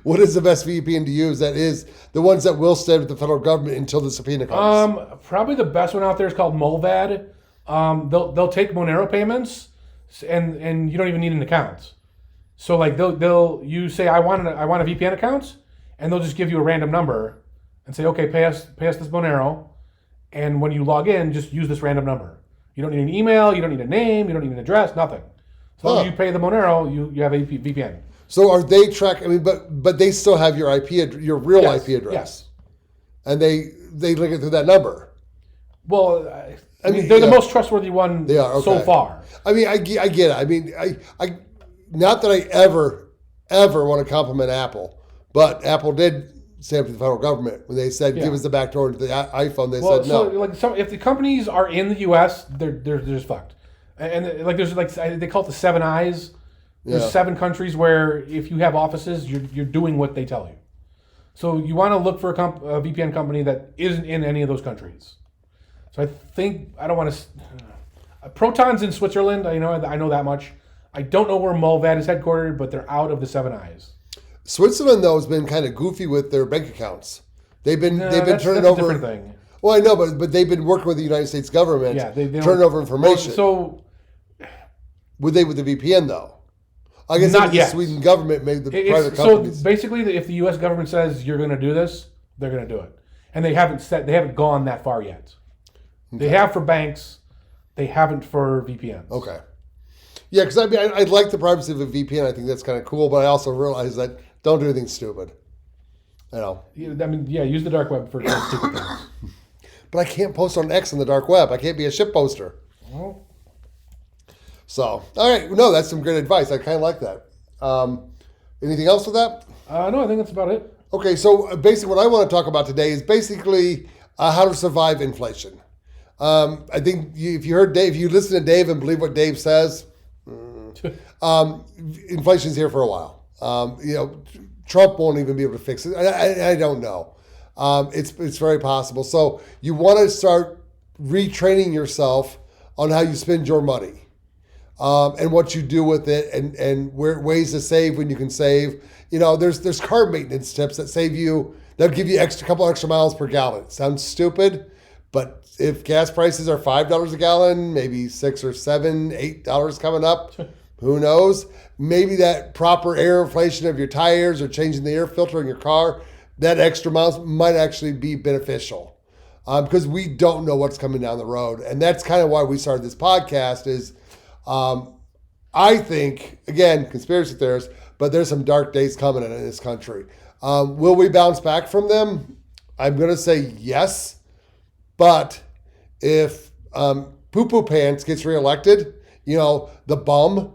A: What is the best VPN to use? That is the ones that will stay with the federal government until the subpoena comes.
B: Probably the best one out there is called Molvad. They'll take Monero payments, and you don't even need an account. So you say I want a VPN account, and they'll just give you a random number, and say okay, pay us this Monero, and when you log in, just use this random number. You don't need an email, you don't need a name, you don't need an address, nothing. So you pay the Monero, you have a VPN.
A: So are they tracking? But they still have your your real IP address.
B: Yes.
A: And they link it through that number.
B: Well, they're the most trustworthy one so far.
A: I get it. I not that I ever want to compliment Apple, but Apple did stand up to the federal government when they said give us the back door to the iPhone. They said no.
B: So if the companies are in the U.S., they're just fucked. And there's they call it the 7 eyes. There's 7 countries where if you have offices, you're doing what they tell you. So you want to look for a VPN company that isn't in any of those countries. So I think I don't want to. Proton's in Switzerland. I know that much. I don't know where Mulvad is headquartered, but they're out of the Seven Eyes.
A: Switzerland, though, has been kind of goofy with their bank accounts. They've been turning over.
B: A different thing.
A: Well, I know, but they've been working with the United States government.
B: Yeah, they
A: turning over information.
B: So
A: would they with the VPN though? I guess
B: not yet.
A: The Sweden government made the private companies.
B: So basically, if the U.S. government says you're going to do this, they're going to do it, and they haven't gone that far yet. Okay. They have for banks, they haven't for VPNs.
A: Okay. Yeah, because I like the privacy of a VPN. I think that's kind of cool, but I also realize that don't do anything stupid.
B: Use the dark web for stupid things.
A: But I can't post on X on the dark web. I can't be a shit poster.
B: Well.
A: So, all right. No, that's some good advice. I kind of like that. Anything else with that?
B: No, I think that's about it.
A: Okay, so basically what I want to talk about today is basically how to survive inflation. I think if you heard Dave, if you listen to Dave and believe what Dave says, inflation's here for a while. Trump won't even be able to fix it. I don't know. It's very possible. So you want to start retraining yourself on how you spend your money, and what you do with it, and ways to save when you can save. There's car maintenance tips that save you. They'll give you a couple extra miles per gallon. It sounds stupid, but if gas prices are $5 a gallon, maybe $6 or $7, $8 coming up, who knows? Maybe that proper air inflation of your tires or changing the air filter in your car, that extra miles might actually be beneficial, because we don't know what's coming down the road. And that's kind of why we started this podcast is, I think, again, conspiracy theorists, but there's some dark days coming in this country. Will we bounce back from them? I'm going to say yes. But if Poo-Poo Pants gets reelected, the bum,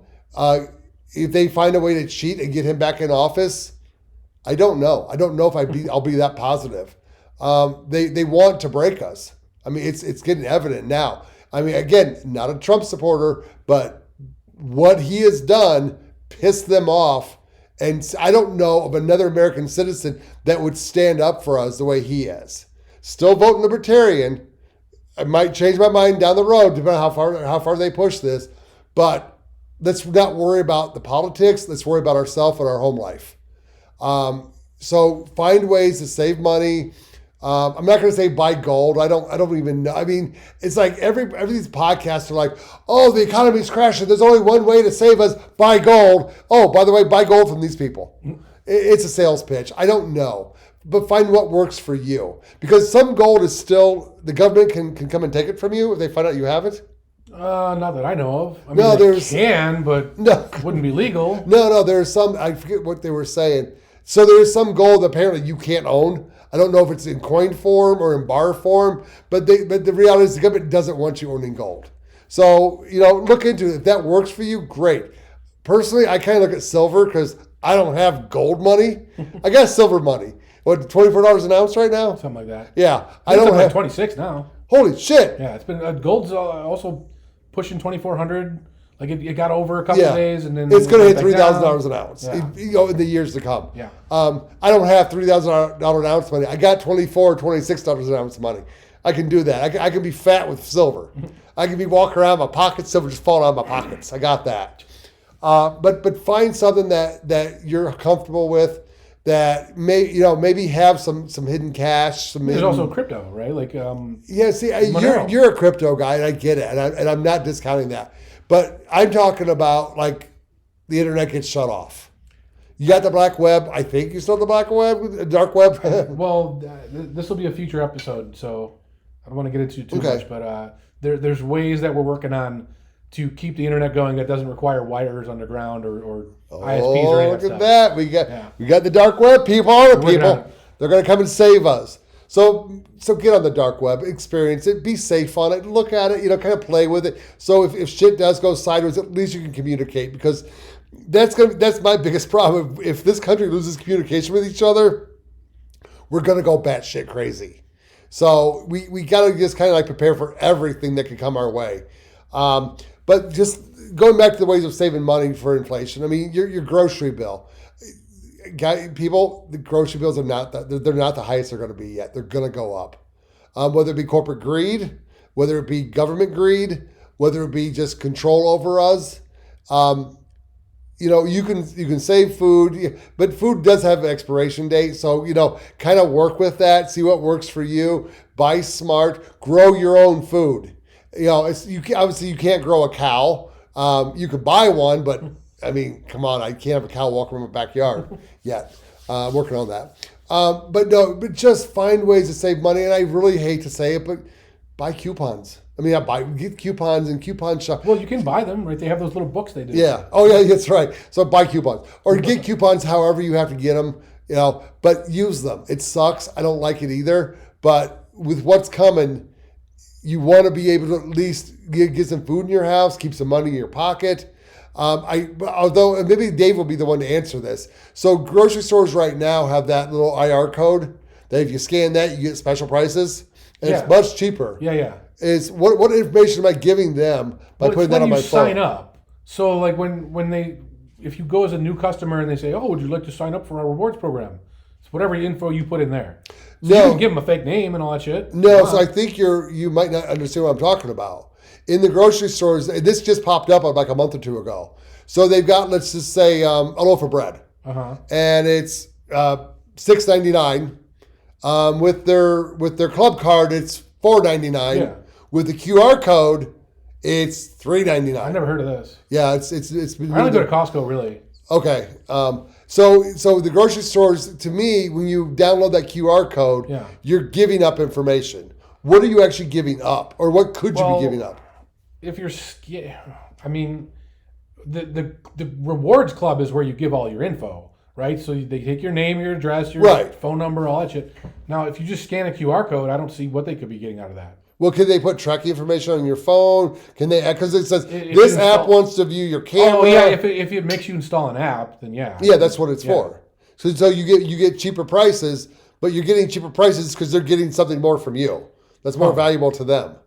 A: if they find a way to cheat and get him back in office, I don't know. I don't know if I'll be that positive. They want to break us. I mean, it's getting evident now. I mean, again, not a Trump supporter, but what he has done pissed them off. And I don't know of another American citizen that would stand up for us the way he is. Still voting Libertarian. I might change my mind down the road, depending on how far they push this. But let's not worry about the politics. Let's worry about ourselves and our home life. So find ways to save money. I'm not going to say buy gold. I don't even know. I mean, it's like every these podcasts are like, oh, the economy's crashing. There's only one way to save us: buy gold. Oh, by the way, buy gold from these people. It's a sales pitch. I don't know, but find what works for you, because some gold is still, the government can come and take it from you if they find out you have it.
B: Not that I know of. I mean,
A: no,
B: they can, but it wouldn't be legal.
A: No, there's some. I forget what they were saying. So there is some gold that apparently you can't own. I don't know if it's in coin form or in bar form, but the reality is the government doesn't want you owning gold. So, look into it. If that works for you, great. Personally, I kind of look at silver because I don't have gold money. I got silver money. What, $24 an ounce right now?
B: Something like that.
A: Yeah.
B: I don't have 26 now.
A: Holy shit.
B: Yeah, it's been, gold's also pushing 2,400. Like it got over a couple of days, and then
A: it's going to hit $3,000 an ounce. Yeah. In the years to come.
B: Yeah.
A: I don't have $3,000 an ounce money. I got $24, $26 an ounce money. I can do that. I can be fat with silver. I can be walking around my pockets, silver just falling out of my pockets. I got that. But find something that you're comfortable with, that maybe have some hidden cash.
B: There's also crypto, right? Like
A: see, you're a crypto guy, and I get it, and I'm not discounting that. But I'm talking about, like, the internet gets shut off. You got the black web. I think you still have the black web, dark web.
B: Well, this will be a future episode, so I don't want to get into too much. But there's ways that we're working on to keep the internet going that doesn't require wires underground or ISPs or any of that stuff.
A: Look at that. We got the dark web people. All the people. They're going to come and save us. So get on the dark web, experience it, be safe on it, look at it, kind of play with it. So if shit does go sideways, at least you can communicate, because that's my biggest problem. If this country loses communication with each other, we're gonna go batshit crazy. So we gotta just kind of like prepare for everything that can come our way. But just going back to the ways of saving money for inflation. I mean, your grocery bill. The grocery bills are they're not the highest they're going to be yet. They're going to go up. Whether it be corporate greed, whether it be government greed, whether it be just control over us. You can save food, but food does have an expiration date. So, kind of work with that, see what works for you, buy smart, grow your own food. Obviously you can't grow a cow. You could buy one, but I mean, come on, I can't have a cow walking around my backyard yet. Working on that. But just find ways to save money. And I really hate to say it, but buy coupons. I mean, get coupons and coupon shop.
B: Well, you can buy them, right? They have those little books they do.
A: Yeah. Oh, yeah, that's right. So buy coupons. Or get coupons however you have to get them, but use them. It sucks. I don't like it either. But with what's coming, you want to be able to at least get some food in your house, keep some money in your pocket. Although maybe Dave will be the one to answer this. So grocery stores right now have that little IR code that if you scan that, you get special prices. And it's much cheaper.
B: Yeah.
A: Is what information am I giving them by putting that on my phone?
B: Sign up. So like if you go as a new customer and they say, "Oh, would you like to sign up for our rewards program?" It's whatever info you put in there. So you can give them a fake name and all that shit.
A: No, so I think you might not understand what I'm talking about. In the grocery stores, this just popped up like a month or two ago. So they've got, let's just say, a loaf of bread, and it's $6.99. With their club card, it's $4.99. Yeah. With the QR code, it's $3.99.
B: I've never heard of this.
A: Yeah, it's been.
B: I only go to Costco, really.
A: Okay, so the grocery stores, to me, when you download that QR code, you're giving up information. What are you actually giving up, or what could you be giving up?
B: If you're, I mean, the rewards club is where you give all your info, right? So they take your name, your address, your phone number, all that shit. Now, if you just scan a QR code, I don't see what they could be getting out of that.
A: Well, can they put tracking information on your phone? Can they? Because it says this app wants to view your camera.
B: Oh yeah, if it makes you install an app, then yeah.
A: Yeah, that's what it's for. So you get cheaper prices, but you're getting cheaper prices because they're getting something more from you. That's more valuable to them.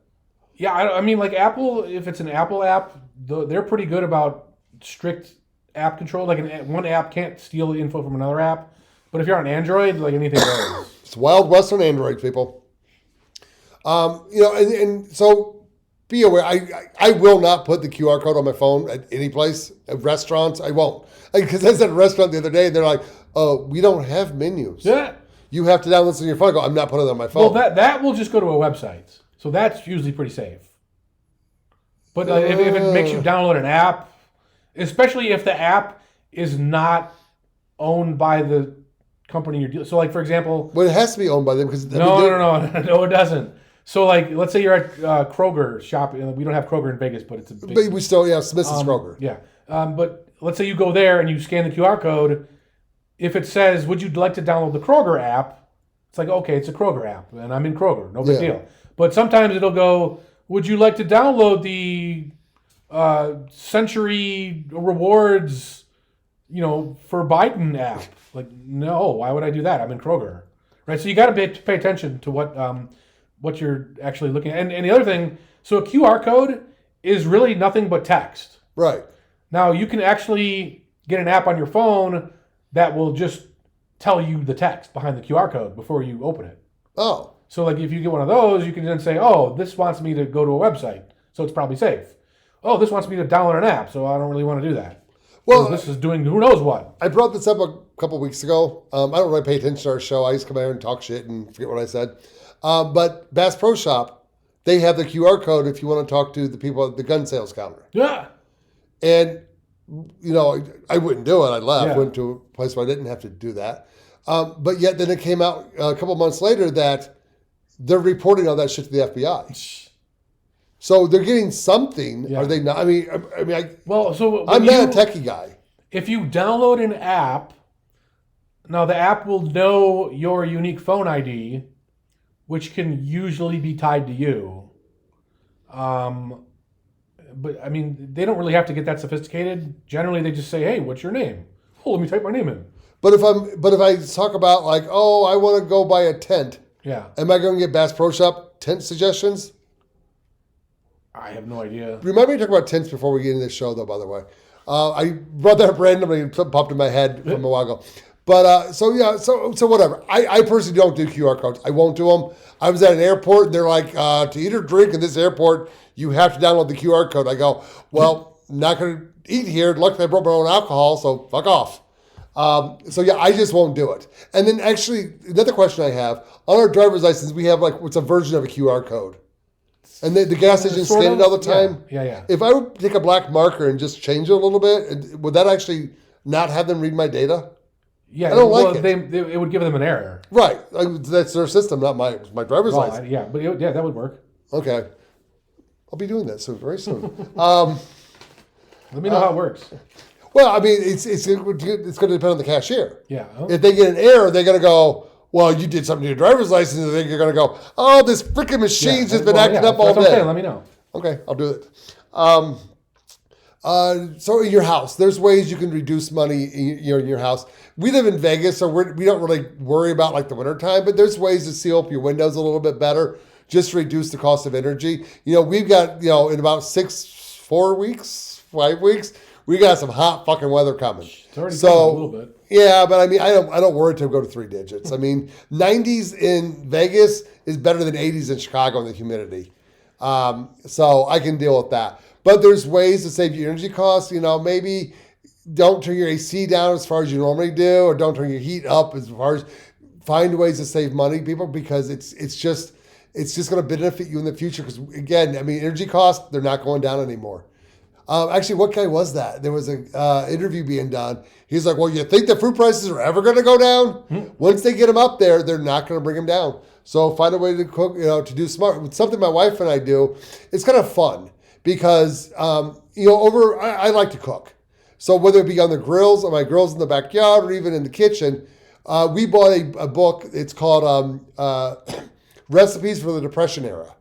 B: Yeah, I mean, like Apple, if it's an Apple app, they're pretty good about strict app control. Like one app can't steal info from another app, but if you're on Android, like anything goes.
A: It's Wild West on Android, people. And so be aware. I will not put the QR code on my phone at any place, at restaurants. I won't, because I was at a restaurant the other day, and they're like, "Oh, we don't have menus.
B: Yeah,
A: you have to download this on your phone." I go, I'm not putting it on my phone.
B: Well, that will just go to a website, so that's usually pretty safe. But if it makes you download an app, especially if the app is not owned by the company you're dealing. So, like for example,
A: well, it has to be owned by them because
B: no, it doesn't. So, like, let's say you're at Kroger shopping. We don't have Kroger in Vegas, but it's a big...
A: But we still, Smith's is Kroger.
B: Yeah. But let's say you go there and you scan the QR code. If it says, would you like to download the Kroger app? It's like, okay, it's a Kroger app, and I'm in Kroger. No big deal. But sometimes it'll go, would you like to download the Century Rewards, for Biden app? Like, no, why would I do that? I'm in Kroger. Right? So you got to pay attention to what you're actually looking at. And the other thing, so a QR code is really nothing but text.
A: Right.
B: Now, you can actually get an app on your phone that will just tell you the text behind the QR code before you open it.
A: Oh.
B: So, like, if you get one of those, you can then say, oh, this wants me to go to a website, so it's probably safe. Oh, this wants me to download an app, so I don't really want to do that. Well, so this is doing who knows what.
A: I brought this up a couple weeks ago. I don't really pay attention to our show. I just come here and talk shit and forget what I said. But Bass Pro Shop, they have the QR code if you want to talk to the people at the gun sales counter.
B: Yeah.
A: And, I wouldn't do it. I left, went to a place where I didn't have to do that. But yet then it came out a couple months later that they're reporting all that shit to the FBI. So they're getting something. Yeah. Are they not? I'm not a techie guy.
B: If you download an app, now the app will know your unique phone ID, which can usually be tied to you. But I mean, they don't really have to get that sophisticated. Generally, they just say, "Hey, what's your name?" Oh, let me type my name in.
A: But if I talk about like, oh, I want to go buy a tent.
B: Yeah.
A: Am I going to get Bass Pro Shop tent suggestions?
B: I have no idea.
A: Remind me to talk about tents before we get into this show, though. By the way, I brought that up randomly and something popped in my head from a while ago. But so whatever. I personally don't do QR codes. I won't do them. I was at an airport, and they're like, to eat or drink in this airport, you have to download the QR code. I go, well, not going to eat here. Luckily, I brought my own alcohol, so fuck off. I just won't do it. And then actually, another question I have, on our driver's license, we have what's a version of a QR code. And the gas station scan it all the time.
B: Yeah.
A: If I would take a black marker and just change it a little bit, would that actually not have them read my data?
B: Yeah,
A: I don't like it.
B: It would give them an error.
A: Right. That's their system, not my driver's license.
B: That would work.
A: Okay. I'll be doing that very soon.
B: Let me know how it works.
A: Well, I mean, it's going to depend on the cashier.
B: Yeah.
A: If they get an error, they're going to go, well, you did something to your driver's license, and then you're going to go, oh, this freaking machine's just been acting up all day.
B: That's okay. Let me know.
A: Okay, I'll do it. So in your house, there's ways you can reduce money in your house. We live in Vegas, so we don't really worry about like the wintertime, but there's ways to seal up your windows a little bit better just to reduce the cost of energy. We've got, in about 5 weeks, we got some hot fucking weather coming.
B: It's already coming a little bit.
A: Yeah, but I mean, I don't worry to go to 3 digits. I mean, 90s in Vegas is better than 80s in Chicago in the humidity. So I can deal with that. But there's ways to save your energy costs. Maybe don't turn your AC down as far as you normally do, or don't turn your heat up as far as. Find ways to save money, people, because it's just going to benefit you in the future. Because again, I mean, energy costs, they're not going down anymore. Actually, what guy was that? There was an interview being done. He's like, well, you think the food prices are ever going to go down? Once they get them up there, they're not going to bring them down. So find a way to cook, to do smart. Something my wife and I do, it's kind of fun because, I like to cook. So whether it be on the grills, or my grills in the backyard, or even in the kitchen, we bought a book. It's called Recipes for the Depression Era.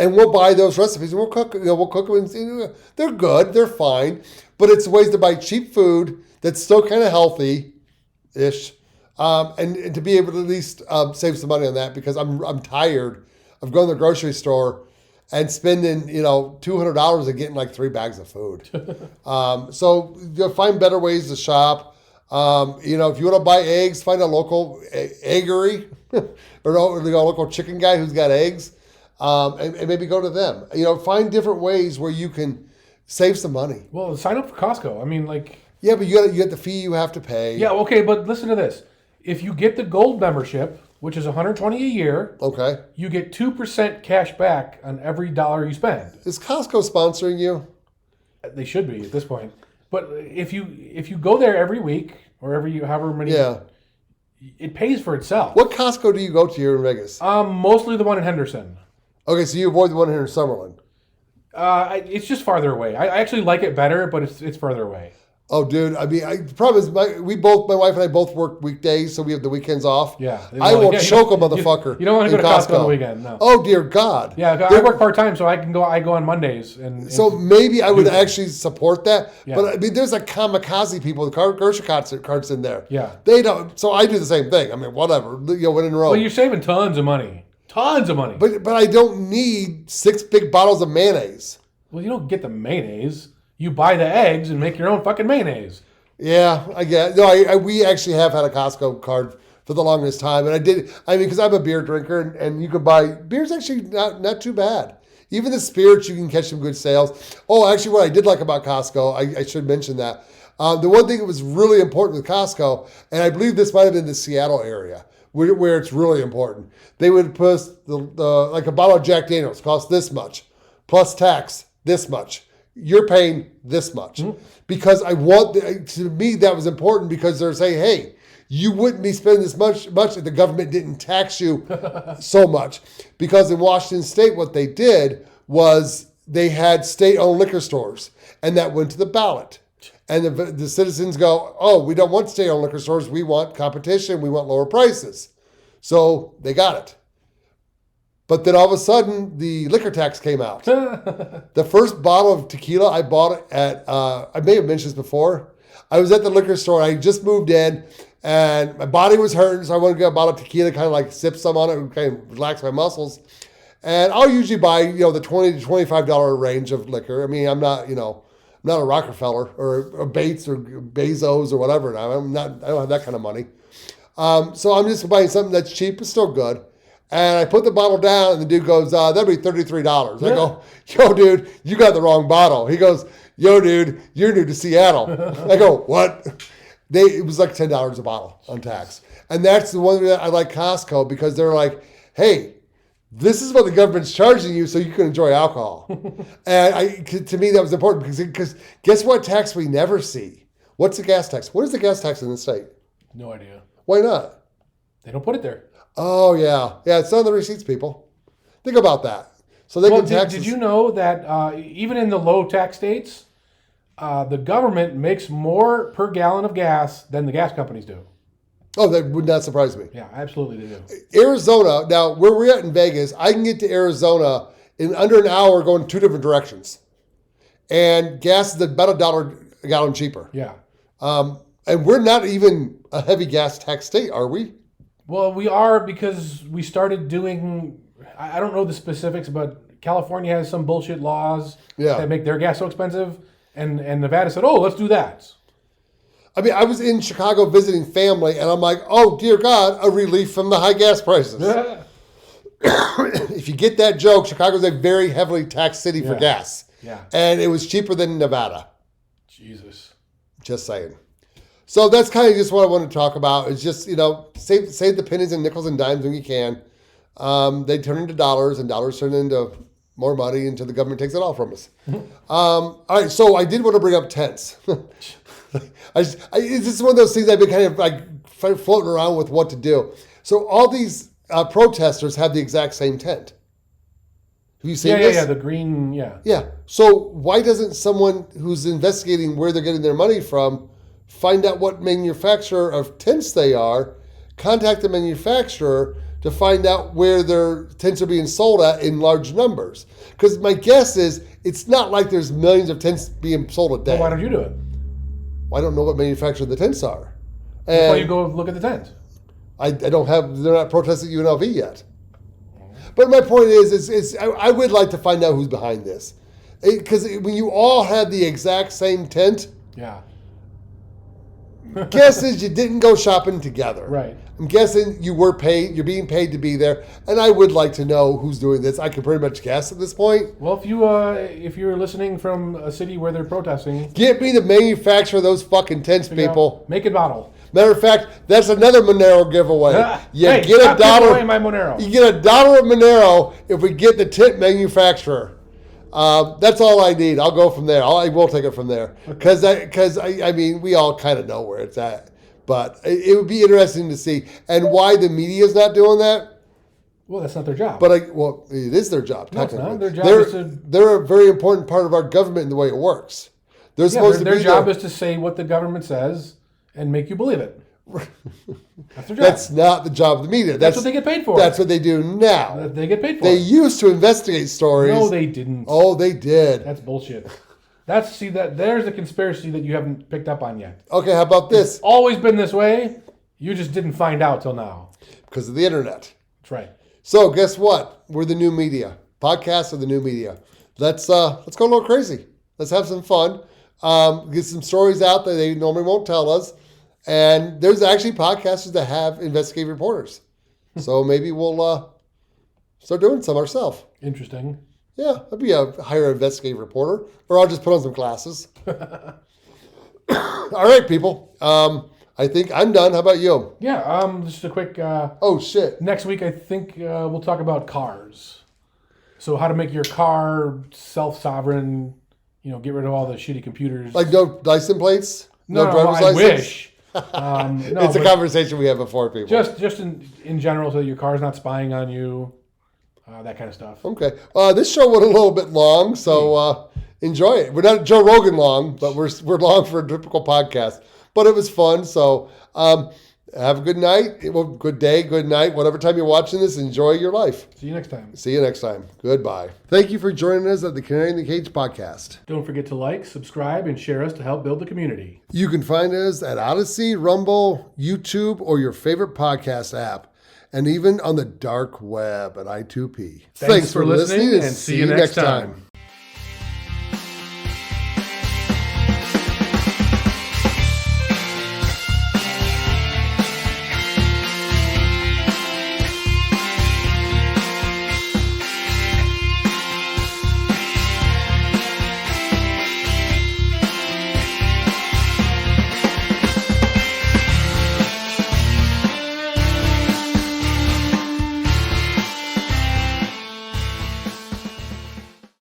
A: And we'll buy those recipes and we'll cook them. And, they're good, they're fine, but it's ways to buy cheap food that's still kind of healthy-ish, and to be able to at least save some money on that, because I'm tired of going to the grocery store and spending $200 and getting like 3 bags of food. So find better ways to shop. If you want to buy eggs, find a local eggery or a local chicken guy who's got eggs. And maybe go to them. Find different ways where you can save some money.
B: Well, sign up for Costco. I mean,
A: yeah, but you got the fee you have to pay.
B: Yeah, okay, but listen to this. If you get the gold membership, which is $120 a year,
A: okay,
B: you get 2% cash back on every dollar you spend.
A: Is Costco sponsoring you?
B: They should be at this point. But if you go there every week or however many, it pays for itself.
A: What Costco do you go to here in Vegas?
B: Mostly the one in Henderson.
A: Okay, so you avoid the one here in Summerlin.
B: It's just farther away. I actually like it better, but it's further away.
A: Oh, dude. I mean, the problem is my wife and I both work weekdays, so we have the weekends off.
B: Yeah.
A: I will choke a motherfucker.
B: You don't want to go to Costco on the weekend, no.
A: Oh, dear God.
B: Yeah, I work part-time, so I go on Mondays. So
A: maybe I would actually support that. Yeah. But, I mean, there's like kamikaze people with grocery carts in there.
B: Yeah.
A: They don't. So I do the same thing. I mean, whatever. When in a row.
B: Well, you're saving tons of money. Tons of money.
A: But I don't need 6 big bottles of mayonnaise.
B: Well, you don't get the mayonnaise. You buy the eggs and make your own fucking mayonnaise.
A: Yeah, I get it. No, we actually have had a Costco card for the longest time. And because I'm a beer drinker, and you can buy, beer's actually not too bad. Even the spirits, you can catch some good sales. Oh, actually, what I did like about Costco, I should mention that. The one thing that was really important with Costco, and I believe this might have been the Seattle area, where it's really important. They would put like a bottle of Jack Daniels costs this much, plus tax this much. You're paying this much. Mm-hmm. Because to me that was important, because they're saying, hey, you wouldn't be spending this much if the government didn't tax you so much. Because in Washington State, what they did was they had state-owned liquor stores, and that went to the ballot. And the citizens go, oh, we don't want state-owned liquor stores. We want competition. We want lower prices. So they got it. But then all of a sudden, the liquor tax came out. The first bottle of tequila I bought at, I may have mentioned this before. I was at the liquor store. I just moved in, and my body was hurting, so I wanted to get a bottle of tequila, kind of like sip some on it, and kind of relax my muscles. And I'll usually buy, the $20 to $25 range of liquor. I mean, I'm not not a Rockefeller or a Bates or Bezos or whatever. I don't have that kind of money. So I'm just buying something that's cheap but still good. And I put the bottle down, and the dude goes, that'd be $33. I go, yo, dude, you got the wrong bottle. He goes, yo, dude, you're new to Seattle. I go, what? It was like $10 a bottle on tax. And that's the one that I like Costco, because they're like, hey, this is what the government's charging you so you can enjoy alcohol. And to me, that was important, because guess what tax we never see? What's the gas tax? What is the gas tax in the state?
B: No idea.
A: Why not?
B: They don't put it there.
A: Oh, yeah. Yeah, it's on the receipts, people. Think about that. So they can tax.
B: Did you know that even in the low tax states, the government makes more per gallon of gas than the gas companies do?
A: Oh, that would not surprise me.
B: Yeah, absolutely they do.
A: Arizona, now where we're at in Vegas, I can get to Arizona in under an hour going 2 different directions. And gas is about $1 a gallon cheaper.
B: Yeah.
A: And we're not even a heavy gas tax state, are we?
B: Well, we are, because we started doing, I don't know the specifics, but California has some bullshit laws that make their gas so expensive. And Nevada said, oh, let's do that.
A: I mean, I was in Chicago visiting family, and I'm like, oh, dear God, a relief from the high gas prices. If you get that joke, Chicago's a very heavily taxed city for gas.
B: Yeah.
A: And it was cheaper than Nevada.
B: Jesus.
A: Just saying. So that's kind of just what I want to talk about. It's just, save the pennies and nickels and dimes when you can. They turn into dollars, and dollars turn into more money until the government takes it all from us. All right, so I did want to bring up tents. It's just one of those things I've been kind of like floating around with what to do. So all these protesters have the exact same tent. Have you seen this?
B: Yeah, the green,
A: Yeah. So why doesn't someone who's investigating where they're getting their money from find out what manufacturer of tents they are, contact the manufacturer to find out where their tents are being sold at in large numbers? Because my guess is it's not like there's millions of tents being sold a day.
B: Well, why don't you do it?
A: Well, I don't know what manufacturer the tents are.
B: That's why you go look at the tent.
A: They're not protesting UNLV yet. But my point is I would like to find out who's behind this. Because when you all had the exact same tent, guess is you didn't go shopping together.
B: Right.
A: I'm guessing you're being paid to be there, and I would like to know who's doing this. I can pretty much guess at this point.
B: Well, if you're listening from a city where they're protesting,
A: get me the manufacturer of those fucking tents, people.
B: Make it bottle.
A: Matter of fact, that's another Monero giveaway.
B: Hey,
A: get $1.
B: Away my Monero.
A: You get $1 of Monero if we get the tent manufacturer. That's all I need. I'll go from there. I will take it from there because I mean we all kind of know where it's at, but it would be interesting to see and why the media is not doing that.
B: Well, that's not their job.
A: But it is their job.
B: No, it's not. Their job is to.
A: They're a very important part of our government in the way it works. Their
B: job is to say what the government says and make you believe it. That's their job.
A: That's not the job of the media.
B: That's what they get paid for.
A: That's what they do now.
B: They get paid for.
A: They used to investigate stories.
B: No, they didn't.
A: Oh, they did.
B: That's bullshit. There's a conspiracy that you haven't picked up on yet.
A: Okay, how about this?
B: It's always been this way. You just didn't find out till now.
A: Because of the internet.
B: That's right.
A: So guess what? We're the new media. Podcasts are the new media. Let's go a little crazy. Let's have some fun. Get some stories out that they normally won't tell us. And there's actually podcasters that have investigative reporters. So maybe we'll start doing some ourselves.
B: Interesting.
A: Yeah, I'd be a hire investigative reporter. Or I'll just put on some glasses. All right, people. I think I'm done. How about you?
B: Yeah, just a quick...
A: oh, shit.
B: Next week, I think we'll talk about cars. So how to make your car self-sovereign, get rid of all the shitty computers.
A: Like no license plates?
B: No driver's license? Wish.
A: It's a conversation we have before, people.
B: Just in general, so your car's not spying on you, that kind of stuff.
A: Okay. This show went a little bit long, so enjoy it. We're not Joe Rogan long, but we're long for a typical podcast. But it was fun, so have a good night. Well, good day, good night. Whatever time you're watching this, enjoy your life.
B: See you next time.
A: See you next time. Goodbye. Thank you for joining us at the Canary in the Cage podcast.
B: Don't forget to like, subscribe, and share us to help build the community.
A: You can find us at Odyssey, Rumble, YouTube, or your favorite podcast app, and even on the dark web at I2P.
B: Thanks for listening, and see you next time.